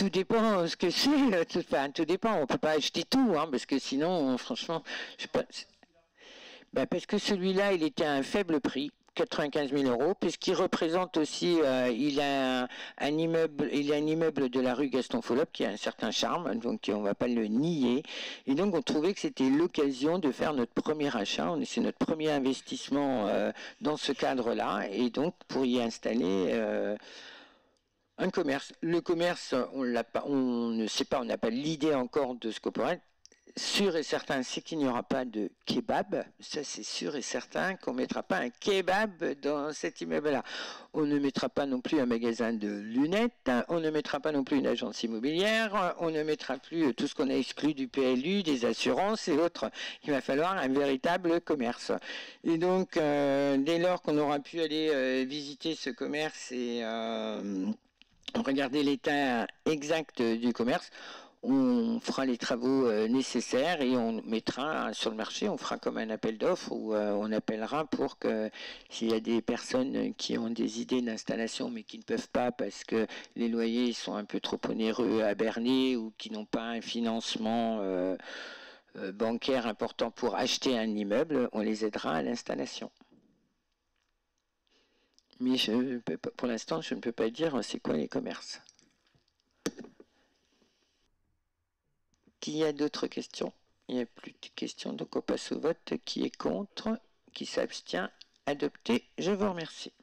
tout dépend ce que c'est. Enfin, tout dépend. On ne peut pas acheter tout, hein, parce que sinon, franchement, je sais pas. Ben, parce que celui-là, il était à un faible prix. 95 000 euros, puisqu'il représente aussi, il a un immeuble de la rue Gaston Follop qui a un certain charme, donc on ne va pas le nier. Et donc on trouvait que c'était l'occasion de faire notre premier achat. C'est notre premier investissement dans ce cadre-là, et donc pour y installer un commerce. Le commerce, on ne sait pas, on n'a pas l'idée encore de ce qu'on pourrait être. Sûr et certain, c'est qu'il n'y aura pas de kebab. Ça, c'est sûr et certain qu'on ne mettra pas un kebab dans cet immeuble-là. On ne mettra pas non plus un magasin de lunettes. On ne mettra pas non plus une agence immobilière. On ne mettra plus tout ce qu'on a exclu du PLU, des assurances et autres. Il va falloir un véritable commerce. Et donc, dès lors qu'on aura pu aller visiter ce commerce et regarder l'état exact du commerce, on fera les travaux nécessaires et on mettra sur le marché, on fera comme un appel d'offres où on appellera pour que s'il y a des personnes qui ont des idées d'installation mais qui ne peuvent pas parce que les loyers sont un peu trop onéreux à Bernay ou qui n'ont pas un financement bancaire important pour acheter un immeuble, on les aidera à l'installation. Mais pour l'instant, je ne peux pas dire c'est quoi les commerces. Qui a d'autres questions? Il n'y a plus de questions, donc on passe au vote. Qui est contre? Qui s'abstient? Adopté. Je vous remercie.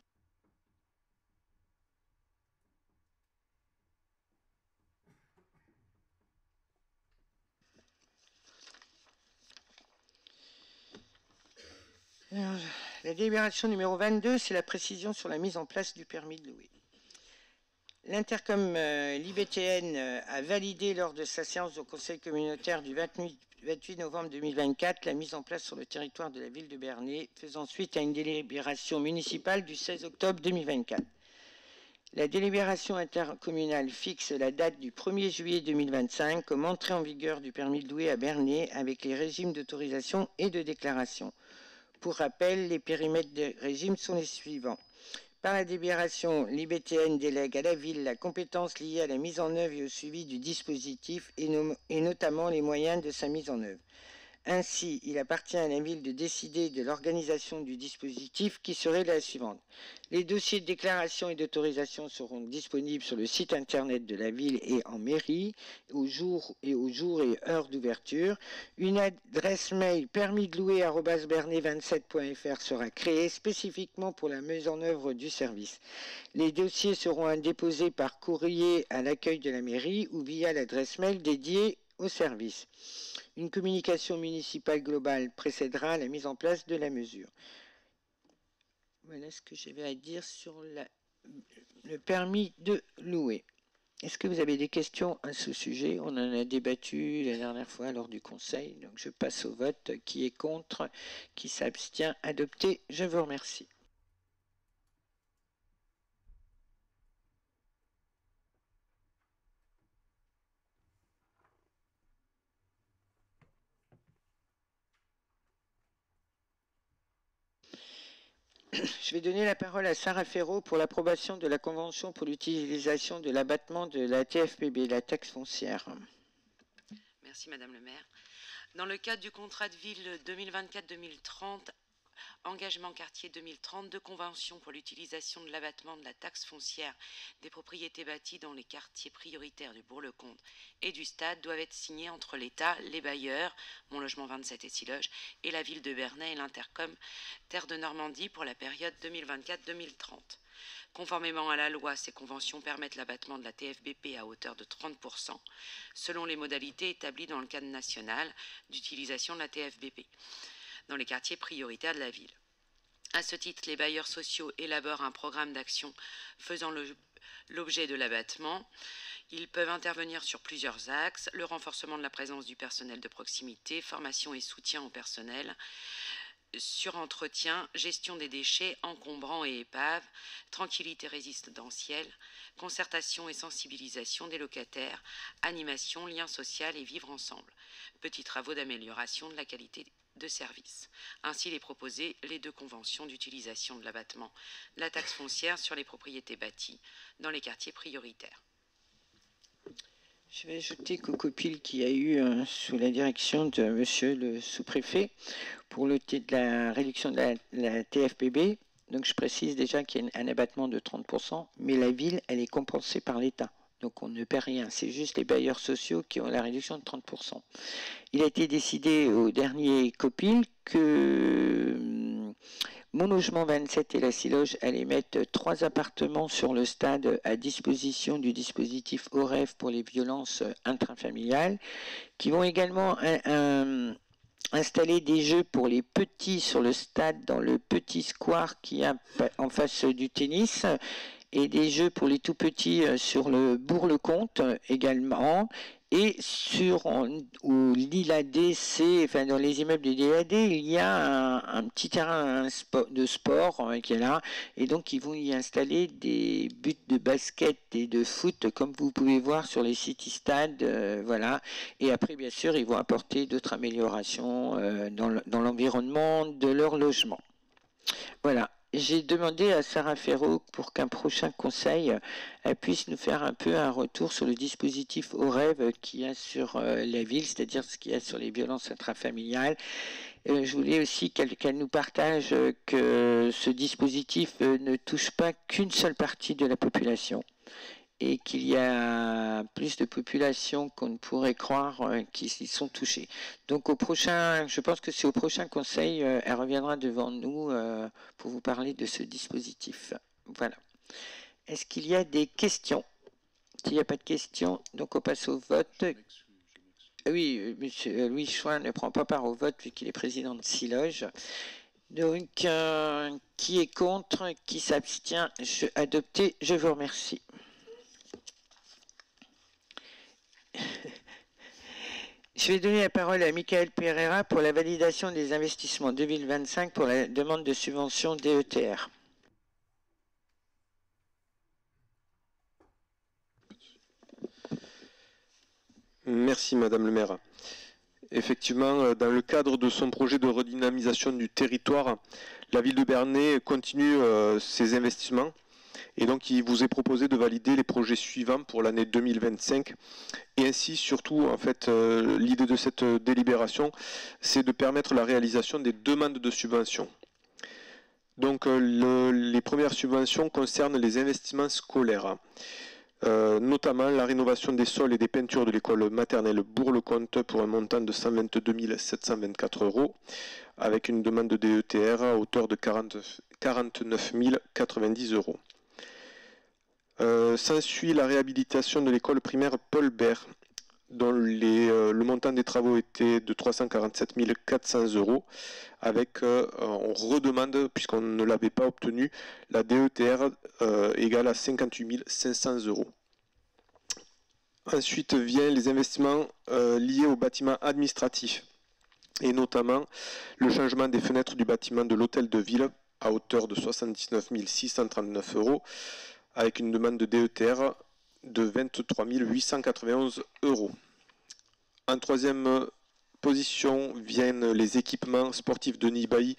Alors, la délibération numéro 22, c'est la précision sur la mise en place du permis de louer. L'Intercom l'IBTN a validé lors de sa séance au Conseil communautaire du 28 novembre 2024 la mise en place sur le territoire de la ville de Bernay, faisant suite à une délibération municipale du 16 octobre 2024. La délibération intercommunale fixe la date du 1er juillet 2025 comme entrée en vigueur du permis de louer à Bernay avec les régimes d'autorisation et de déclaration. Pour rappel, les périmètres de régime sont les suivants. Par la délibération, l'IBTN délègue à la ville la compétence liée à la mise en œuvre et au suivi du dispositif et notamment les moyens de sa mise en œuvre. Ainsi, il appartient à la ville de décider de l'organisation du dispositif qui serait la suivante. Les dossiers de déclaration et d'autorisation seront disponibles sur le site internet de la ville et en mairie au jour et heure d'ouverture. Une adresse mail permis-de-louer@bernay27.fr sera créée spécifiquement pour la mise en œuvre du service. Les dossiers seront déposés par courrier à l'accueil de la mairie ou via l'adresse mail dédiée au service. Une communication municipale globale précédera la mise en place de la mesure. Voilà ce que j'avais à dire sur le permis de louer. Est-ce que vous avez des questions à ce sujet? On en a débattu la dernière fois lors du conseil, donc je passe au vote. Qui est contre? Qui s'abstient? Adopté. Je vous remercie. Je vais donner la parole à Sarah Ferraud pour l'approbation de la convention pour l'utilisation de l'abattement de la TFPB, la taxe foncière. Merci Madame le maire. Dans le cadre du contrat de ville 2024-2030, engagement quartier 2030, deux conventions pour l'utilisation de l'abattement de la taxe foncière des propriétés bâties dans les quartiers prioritaires du Bourg-le-Comte et du Stade doivent être signées entre l'État, les bailleurs, Mon Logement 27 et Siloges, et la ville de Bernay et l'Intercom Terre de Normandie pour la période 2024-2030. Conformément à la loi, ces conventions permettent l'abattement de la TFBP à hauteur de 30%, selon les modalités établies dans le cadre national d'utilisation de la TFBP, dans les quartiers prioritaires de la ville. À ce titre, les bailleurs sociaux élaborent un programme d'action faisant l'objet de l'abattement. Ils peuvent intervenir sur plusieurs axes: le renforcement de la présence du personnel de proximité, formation et soutien au personnel, surentretien, gestion des déchets encombrants et épaves, tranquillité résidentielle, concertation et sensibilisation des locataires, animation, lien social et vivre ensemble, petits travaux d'amélioration de la qualité de service. Ainsi, il est proposé les deux conventions d'utilisation de l'abattement de la taxe foncière sur les propriétés bâties dans les quartiers prioritaires. Je vais ajouter qu'au COPIL qui a eu sous la direction de monsieur le sous-préfet pour le de la réduction de la TFPB, donc je précise déjà qu'il y a un abattement de 30%, mais la ville, elle est compensée par l'État. Donc on ne perd rien, c'est juste les bailleurs sociaux qui ont la réduction de 30%. Il a été décidé au dernier COPIL que Mon Logement 27 et la Siloge allaient mettre 3 appartements sur le stade à disposition du dispositif OREF pour les violences intrafamiliales, qui vont également installer des jeux pour les petits sur le stade dans le petit square qui est en face du tennis, et des jeux pour les tout petits sur le Bourg-le-Comte également, et sur au Lila DC, enfin dans les immeubles de DAD, il y a un petit terrain de sport qui est là, et donc ils vont y installer des buts de basket et de foot comme vous pouvez voir sur les city stades, voilà. Et après bien sûr ils vont apporter d'autres améliorations dans l'environnement de leur logement. Voilà. J'ai demandé à Sarah Ferraud pour qu'un prochain conseil puisse nous faire un peu un retour sur le dispositif OREV qu'il y a sur la ville, c'est-à-dire ce qu'il y a sur les violences intrafamiliales. Je voulais aussi qu'elle nous partage que ce dispositif ne touche pas qu'une seule partie de la population, et qu'il y a plus de populations qu'on ne pourrait croire qui y sont touchées. Donc au prochain, je pense que c'est au prochain conseil, elle reviendra devant nous pour vous parler de ce dispositif. Voilà. Est-ce qu'il y a des questions? S'il n'y a pas de questions, donc on passe au vote. Oui, M. Louis Chouin ne prend pas part au vote vu qu'il est président de Siloge. Donc, qui est contre? Qui s'abstient? Adopté, je vous remercie. Je vais donner la parole à Michael Pereira pour la validation des investissements 2025 pour la demande de subvention DETR. Merci Madame le maire. Effectivement, dans le cadre de son projet de redynamisation du territoire, la ville de Bernay continue ses investissements. Et donc, il vous est proposé de valider les projets suivants pour l'année 2025. Et ainsi, surtout, en fait, l'idée de cette délibération, c'est de permettre la réalisation des demandes de subventions. Donc, les premières subventions concernent les investissements scolaires, notamment la rénovation des sols et des peintures de l'école maternelle Bourg-le-Comte pour un montant de 122 724 €, avec une demande de DETR à hauteur de 49 090 €. S'ensuit la réhabilitation de l'école primaire Paul Bert, dont le montant des travaux était de 347 400 €, avec, on redemande, puisqu'on ne l'avait pas obtenu, la DETR égale à 58 500 €. Ensuite viennent les investissements liés au bâtiment administratif, et notamment le changement des fenêtres du bâtiment de l'hôtel de ville à hauteur de 79 639 €, avec une demande de DETR de 23 891 €. En troisième position viennent les équipements sportifs de Nibailly,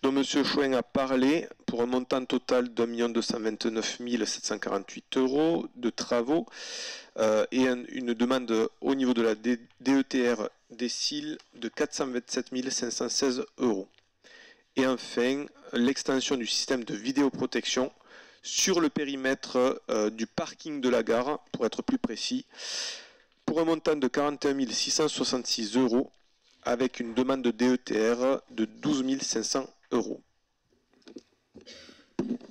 dont M. Chouin a parlé, pour un montant total d'1 229 748 € de travaux, et une demande au niveau de la DETR décile de 427 516 €. Et enfin, l'extension du système de vidéoprotection sur le périmètre du parking de la gare, pour être plus précis, pour un montant de 41 666 €, avec une demande de DETR de 12 500 €.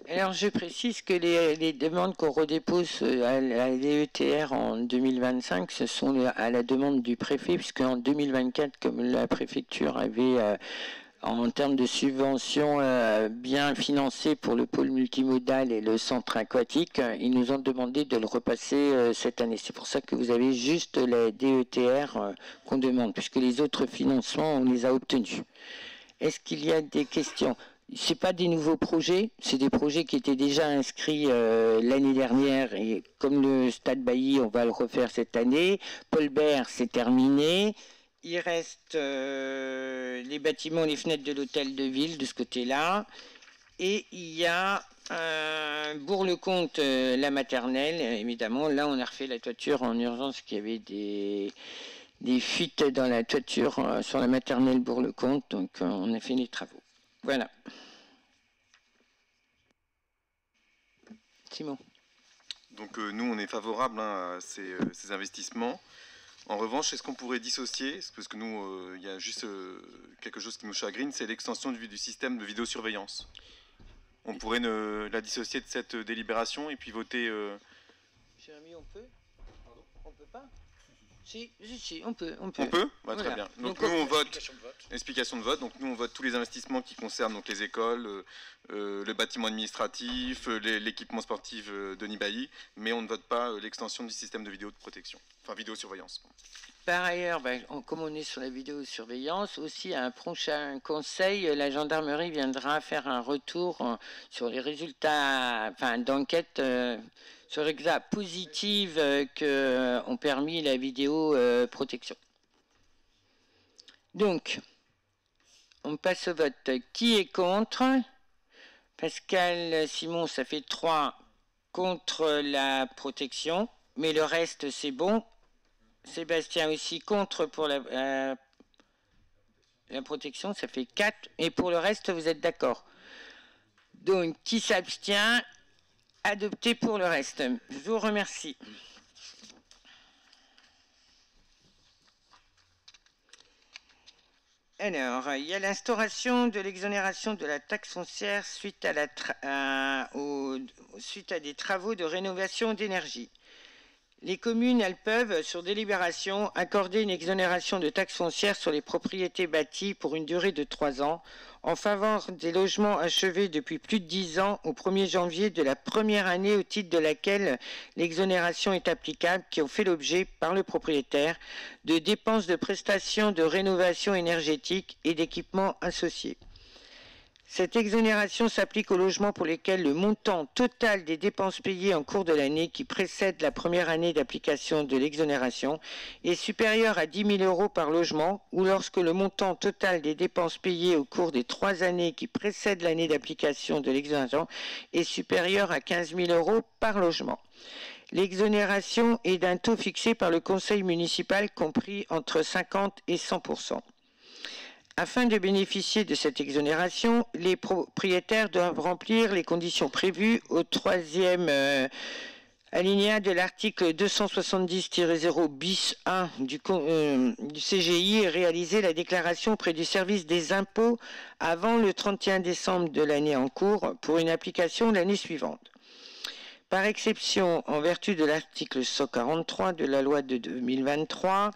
Alors je précise que les demandes qu'on redépose à la DETR en 2025, ce sont à la demande du préfet, puisque en 2024, comme la préfecture avait en termes de subventions bien financées pour le pôle multimodal et le centre aquatique, ils nous ont demandé de le repasser cette année. C'est pour ça que vous avez juste la DETR qu'on demande, puisque les autres financements, on les a obtenus. Est-ce qu'il y a des questions? Ce n'est pas des nouveaux projets, c'est des projets qui étaient déjà inscrits l'année dernière, et comme le Stade Bailly, on va le refaire cette année. Paul Bert, c'est terminé. Il reste les bâtiments, les fenêtres de l'hôtel de ville de ce côté-là. Et il y a Bourg-le-Comte, la maternelle, évidemment. Là, on a refait la toiture en urgence, parce qu'il y avait des fuites dans la toiture sur la maternelle Bourg-le-Comte, donc on a fait les travaux. Voilà. Simon. Donc nous, on est favorable à ces investissements. En revanche, est-ce qu'on pourrait dissocier, parce que nous, il y a juste quelque chose qui nous chagrine, c'est l'extension du système de vidéosurveillance. On pourrait la dissocier de cette délibération et puis voter... Jérémy, on peut? Pardon? On peut pas? Si, on peut. On peut? Bah, voilà. Très bien. Donc nous, on vote... Explication de vote. Donc nous, on vote tous les investissements qui concernent donc, les écoles, le bâtiment administratif, l'équipement sportif Denis Bailly, mais on ne vote pas l'extension du système de vidéoprotection, enfin vidéosurveillance. Par ailleurs, comme on est sur la vidéosurveillance, aussi à un prochain conseil, la gendarmerie viendra faire un retour sur les résultats d'enquête sur les résultats positifs que ont permis la vidéoprotection. Donc, on passe au vote. Qui est contre? Pascal, Simon, ça fait 3 contre la protection, mais le reste, c'est bon. Sébastien aussi contre pour la protection, ça fait 4. Et pour le reste, vous êtes d'accord? Donc, qui s'abstient? Adopté pour le reste. Je vous remercie. Alors, il y a l'instauration de l'exonération de la taxe foncière suite à des travaux de rénovation d'énergie. Les communes, elles peuvent, sur délibération, accorder une exonération de taxe foncière sur les propriétés bâties pour une durée de 3 ans, en faveur des logements achevés depuis plus de 10 ans au 1er janvier de la première année au titre de laquelle l'exonération est applicable, qui ont fait l'objet, par le propriétaire, de dépenses de prestations de rénovation énergétique et d'équipements associés. Cette exonération s'applique aux logements pour lesquels le montant total des dépenses payées en cours de l'année qui précède la première année d'application de l'exonération est supérieur à 10 000 € par logement, ou lorsque le montant total des dépenses payées au cours des 3 années qui précèdent l'année d'application de l'exonération est supérieur à 15 000 € par logement. L'exonération est d'un taux fixé par le conseil municipal compris entre 50 et 100%. Afin de bénéficier de cette exonération, les propriétaires doivent remplir les conditions prévues au 3e alinéa de l'article 270-0 bis 1 du CGI et réaliser la déclaration auprès du service des impôts avant le 31 décembre de l'année en cours pour une application l'année suivante. Par exception, en vertu de l'article 143 de la loi de 2023,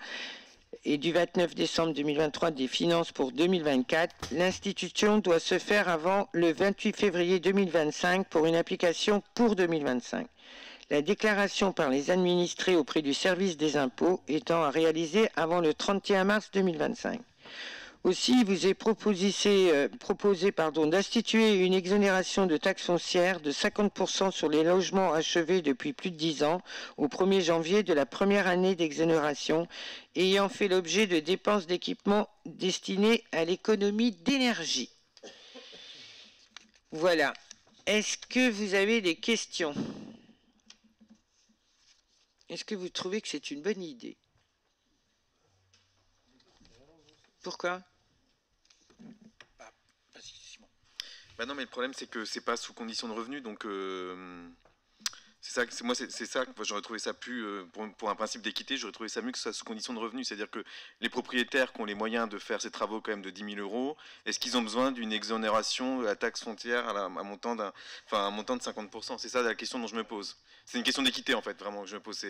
et du 29 décembre 2023 des finances pour 2024, l'institution doit se faire avant le 28 février 2025 pour une application pour 2025. La déclaration par les administrés auprès du service des impôts étant à réaliser avant le 31 mars 2025. Aussi, il vous est proposé d'instituer une exonération de taxe foncière de 50% sur les logements achevés depuis plus de 10 ans au 1er janvier de la première année d'exonération ayant fait l'objet de dépenses d'équipement destinées à l'économie d'énergie. Voilà. Est-ce que vous avez des questions? Est-ce que vous trouvez que c'est une bonne idée? Pourquoi? Bah non, mais le problème, c'est que c'est pas sous condition de revenu, donc c'est ça que j'aurais trouvé ça plus, pour un principe d'équité, j'aurais trouvé ça mieux que ce soit sous condition de revenu, c'est-à-dire que les propriétaires qui ont les moyens de faire ces travaux quand même de 10 000 €, est-ce qu'ils ont besoin d'une exonération de la taxe foncière à un montant de 50%? C'est ça la question dont je me pose. C'est une question d'équité en fait, vraiment, que je me pose.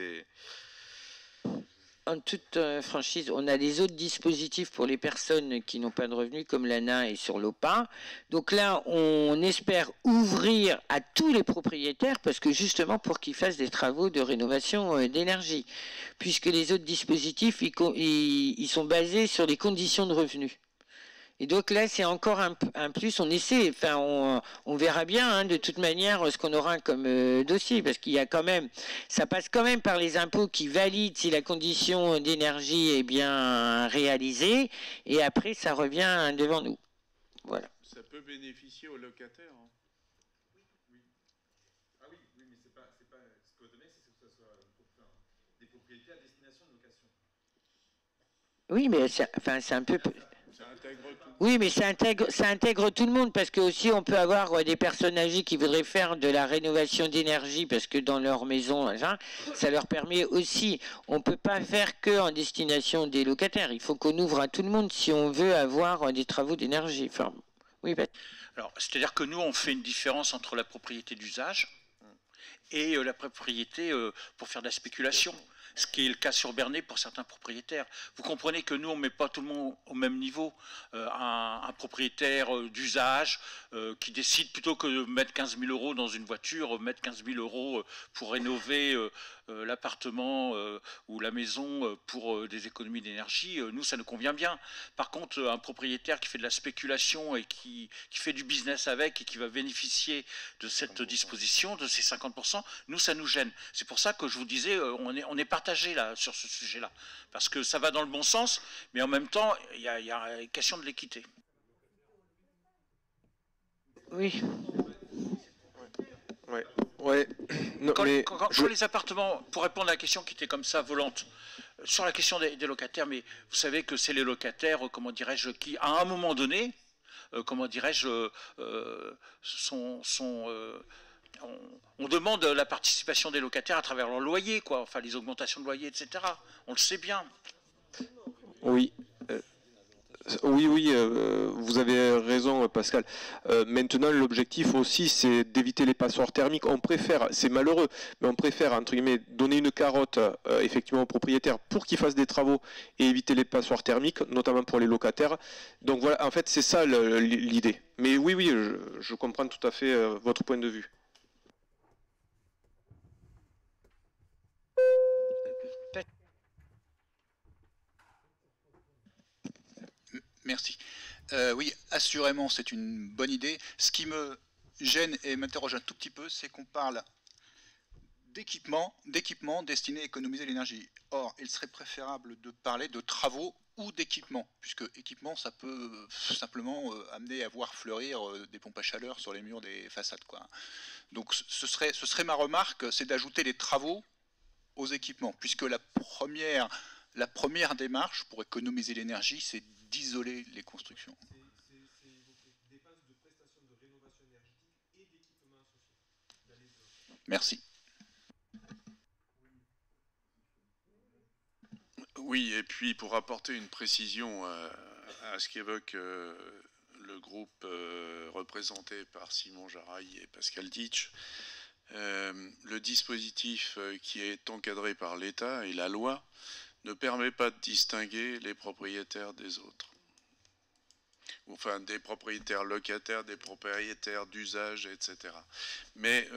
En toute franchise, on a les autres dispositifs pour les personnes qui n'ont pas de revenus, comme l'ANA et sur l'OPA. Donc là, on espère ouvrir à tous les propriétaires, parce que justement pour qu'ils fassent des travaux de rénovation d'énergie, puisque les autres dispositifs, ils sont basés sur les conditions de revenus. Et donc là, c'est encore un plus, on essaie, on verra bien de toute manière ce qu'on aura comme dossier, parce qu'il y a quand même, ça passe quand même par les impôts qui valident si la condition d'énergie est bien réalisée, et après ça revient devant nous. Voilà. Ça peut bénéficier aux locataires. que votre mail, c'est que ce soit des propriétés à destination de location. Oui, mais c'est un peu... Oui, mais ça intègre tout le monde, parce que aussi on peut avoir des personnes âgées qui voudraient faire de la rénovation d'énergie, parce que dans leur maison, hein, ça leur permet aussi. On ne peut pas faire que en destination des locataires. Il faut qu'on ouvre à tout le monde si on veut avoir des travaux d'énergie. Enfin, oui, alors, c'est-à-dire que nous, on fait une différence entre la propriété d'usage et la propriété pour faire de la spéculation. Ce qui est le cas sur Bernay pour certains propriétaires. Vous comprenez que nous, on ne met pas tout le monde au même niveau. Un propriétaire d'usage qui décide plutôt que de mettre 15 000 euros dans une voiture, mettre 15 000 euros pour rénover l'appartement ou la maison pour des économies d'énergie, nous, ça nous convient bien. Par contre, un propriétaire qui fait de la spéculation et qui fait du business avec et qui va bénéficier de cette disposition, de ces 50%, nous, ça nous gêne. C'est pour ça que je vous disais, on est partagé là, sur ce sujet-là. Parce que ça va dans le bon sens, mais en même temps, il y a une question de l'équité. Oui. Ouais. Non, quand les appartements, pour répondre à la question qui était comme ça, volante, sur la question des locataires, mais vous savez que c'est les locataires, comment dirais-je, qui, à un moment donné, comment dirais-je, on demande la participation des locataires à travers leur loyer, quoi, enfin les augmentations de loyer, etc. On le sait bien. Oui. Oui, vous avez raison, Pascal. Maintenant, l'objectif aussi, c'est d'éviter les passoires thermiques. On préfère, c'est malheureux, mais on préfère, entre guillemets, donner une carotte effectivement aux propriétaires pour qu'ils fassent des travaux et éviter les passoires thermiques, notamment pour les locataires. Donc voilà, en fait, c'est ça l'idée. Mais oui, je comprends tout à fait votre point de vue. Merci. Oui, assurément, c'est une bonne idée. Ce qui me gêne et m'interroge un tout petit peu, c'est qu'on parle d'équipements destinés à économiser l'énergie. Or, il serait préférable de parler de travaux ou d'équipements, puisque équipement, ça peut simplement amener à voir fleurir des pompes à chaleur sur les murs des façades, quoi. Donc, ce serait ma remarque, c'est d'ajouter les travaux aux équipements, puisque la première démarche pour économiser l'énergie, c'est d'isoler les constructions. Merci. Oui, et puis pour apporter une précision à ce qu'évoque le groupe représenté par Simon Jaraille et Pascal Ditch, le dispositif qui est encadré par l'État et la loi ne permet pas de distinguer les propriétaires des autres. Enfin, des propriétaires locataires, des propriétaires d'usage, etc. Mais,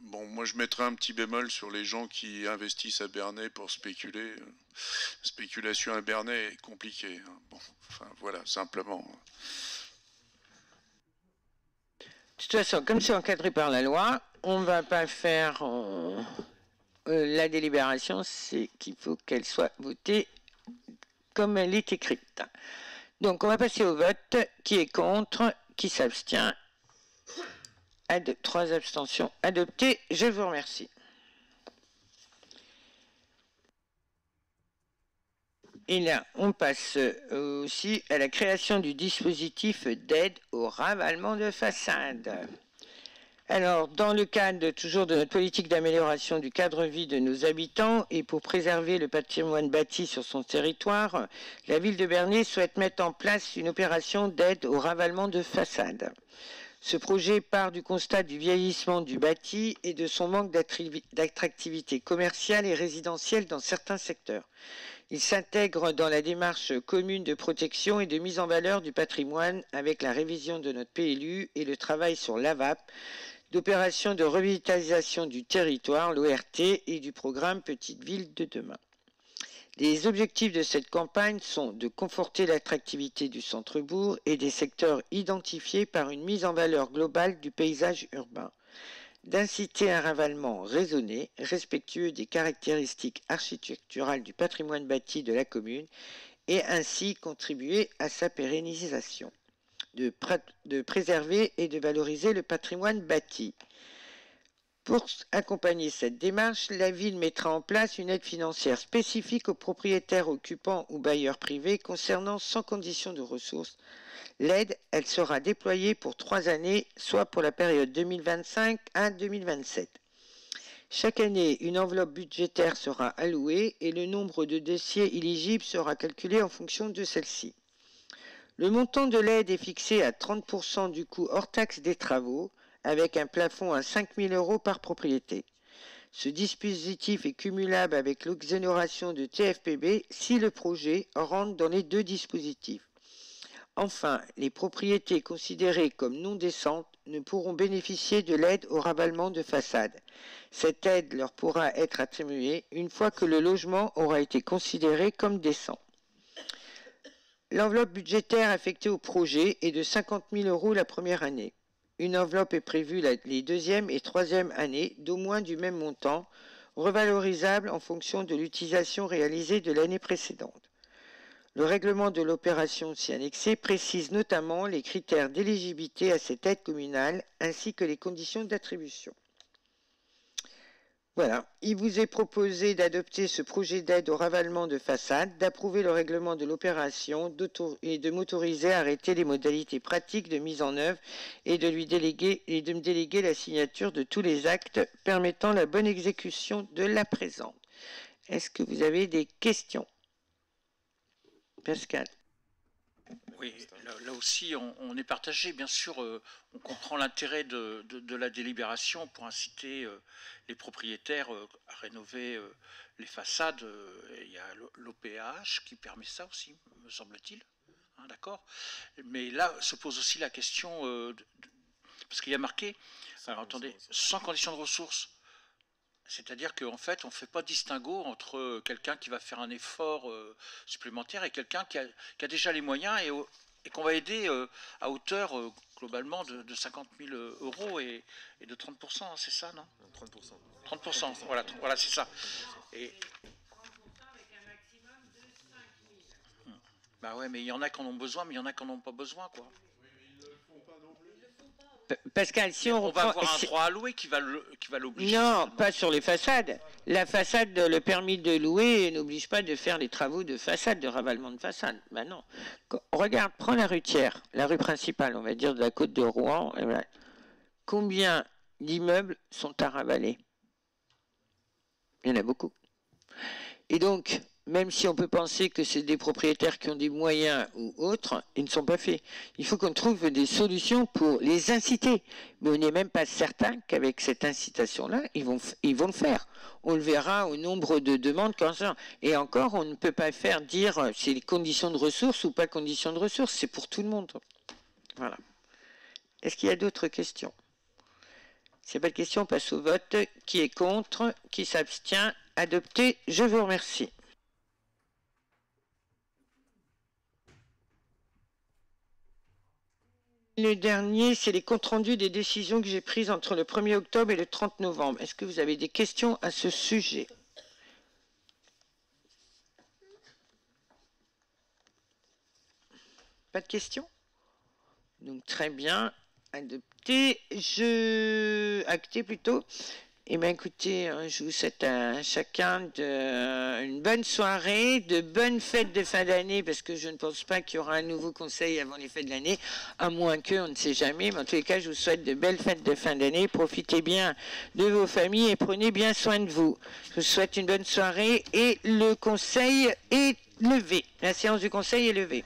bon, moi je mettrais un petit bémol sur les gens qui investissent à Bernay pour spéculer. Spéculation à Bernay est compliquée. Hein. Bon, enfin, voilà, simplement. De toute façon, comme c'est encadré par la loi, on ne va pas faire... la délibération, c'est qu'il faut qu'elle soit votée comme elle est écrite. Donc, on va passer au vote. Qui est contre? Qui s'abstient? 3 abstentions adoptées. Je vous remercie. Et là, on passe aussi à la création du dispositif d'aide au ravalement de façade. Alors, dans le cadre toujours de notre politique d'amélioration du cadre de vie de nos habitants et pour préserver le patrimoine bâti sur son territoire, la ville de Bernay souhaite mettre en place une opération d'aide au ravalement de façade. Ce projet part du constat du vieillissement du bâti et de son manque d'attractivité commerciale et résidentielle dans certains secteurs. Il s'intègre dans la démarche commune de protection et de mise en valeur du patrimoine avec la révision de notre PLU et le travail sur l'AVAP, d'opérations de revitalisation du territoire, l'ORT, et du programme Petite Ville de demain. Les objectifs de cette campagne sont de conforter l'attractivité du centre-bourg et des secteurs identifiés par une mise en valeur globale du paysage urbain, d'inciter un ravalement raisonné, respectueux des caractéristiques architecturales du patrimoine bâti de la commune et ainsi contribuer à sa pérennisation. De préserver et de valoriser le patrimoine bâti. Pour accompagner cette démarche, la ville mettra en place une aide financière spécifique aux propriétaires occupants ou bailleurs privés concernant sans condition de ressources. L'aide, elle sera déployée pour 3 années, soit pour la période 2025 à 2027. Chaque année, une enveloppe budgétaire sera allouée et le nombre de dossiers éligibles sera calculé en fonction de celle-ci. Le montant de l'aide est fixé à 30% du coût hors taxe des travaux, avec un plafond à 5 000 € par propriété. Ce dispositif est cumulable avec l'exonération de TFPB si le projet rentre dans les 2 dispositifs. Enfin, les propriétés considérées comme non décentes ne pourront bénéficier de l'aide au ravalement de façade. Cette aide leur pourra être attribuée une fois que le logement aura été considéré comme décent. L'enveloppe budgétaire affectée au projet est de 50 000 € la première année. Une enveloppe est prévue les 2e et 3e années d'au moins du même montant, revalorisable en fonction de l'utilisation réalisée de l'année précédente. Le règlement de l'opération aussi annexé précise notamment les critères d'éligibilité à cette aide communale ainsi que les conditions d'attribution. Voilà, il vous est proposé d'adopter ce projet d'aide au ravalement de façade, d'approuver le règlement de l'opération et de m'autoriser à arrêter les modalités pratiques de mise en œuvre et de me déléguer la signature de tous les actes permettant la bonne exécution de la présente. Est-ce que vous avez des questions? Pascal. Oui, là aussi, on est partagé. Bien sûr, on comprend l'intérêt de la délibération pour inciter les propriétaires à rénover les façades. Il y a l'OPH qui permet ça aussi, me semble-t-il. Hein, d'accord. Mais là se pose aussi la question, parce qu'il y a marqué, alors attendez, sans condition de ressources. C'est-à-dire qu'en fait, on ne fait pas de distinguo entre quelqu'un qui va faire un effort supplémentaire et quelqu'un qui a déjà les moyens et qu'on va aider à hauteur globalement de 50 000 € et de 30%, c'est ça, non? 30%. 30%, voilà c'est ça. Et... Bah ouais, mais il y en a qui en ont besoin, mais il y en a qui n'en ont pas besoin, quoi. Pascal, si on va avoir un droit à louer qui va l'obliger. Non, pas sur les façades. La façade, le permis de louer n'oblige pas de faire les travaux de façade, de ravalement de façade. Ben non. Regarde, prends la rue Thiers, la rue principale, on va dire, de la côte de Rouen. Et voilà. Combien d'immeubles sont à ravaler? Il y en a beaucoup. Et donc, même si on peut penser que c'est des propriétaires qui ont des moyens ou autres, ils ne sont pas faits. Il faut qu'on trouve des solutions pour les inciter. Mais on n'est même pas certain qu'avec cette incitation-là, ils vont le faire. On le verra au nombre de demandes comme ça. Et encore, on ne peut pas faire dire c'est les conditions de ressources ou pas conditions de ressources. C'est pour tout le monde. Voilà. Est-ce qu'il y a d'autres questions? S'il n'y a pas de questions, on passe au vote. Qui est contre? Qui s'abstient? Adopté. Je vous remercie. Le dernier, c'est les comptes rendus des décisions que j'ai prises entre le 1er octobre et le 30 novembre. Est-ce que vous avez des questions à ce sujet? Pas de questions? Donc très bien, adopté. Acté plutôt. Eh bien écoutez, je vous souhaite à chacun une bonne soirée, de bonnes fêtes de fin d'année, parce que je ne pense pas qu'il y aura un nouveau conseil avant les fêtes de l'année, à moins que, on ne sait jamais. Mais en tous les cas, je vous souhaite de belles fêtes de fin d'année. Profitez bien de vos familles et prenez bien soin de vous. Je vous souhaite une bonne soirée et le conseil est levé. La séance du conseil est levée.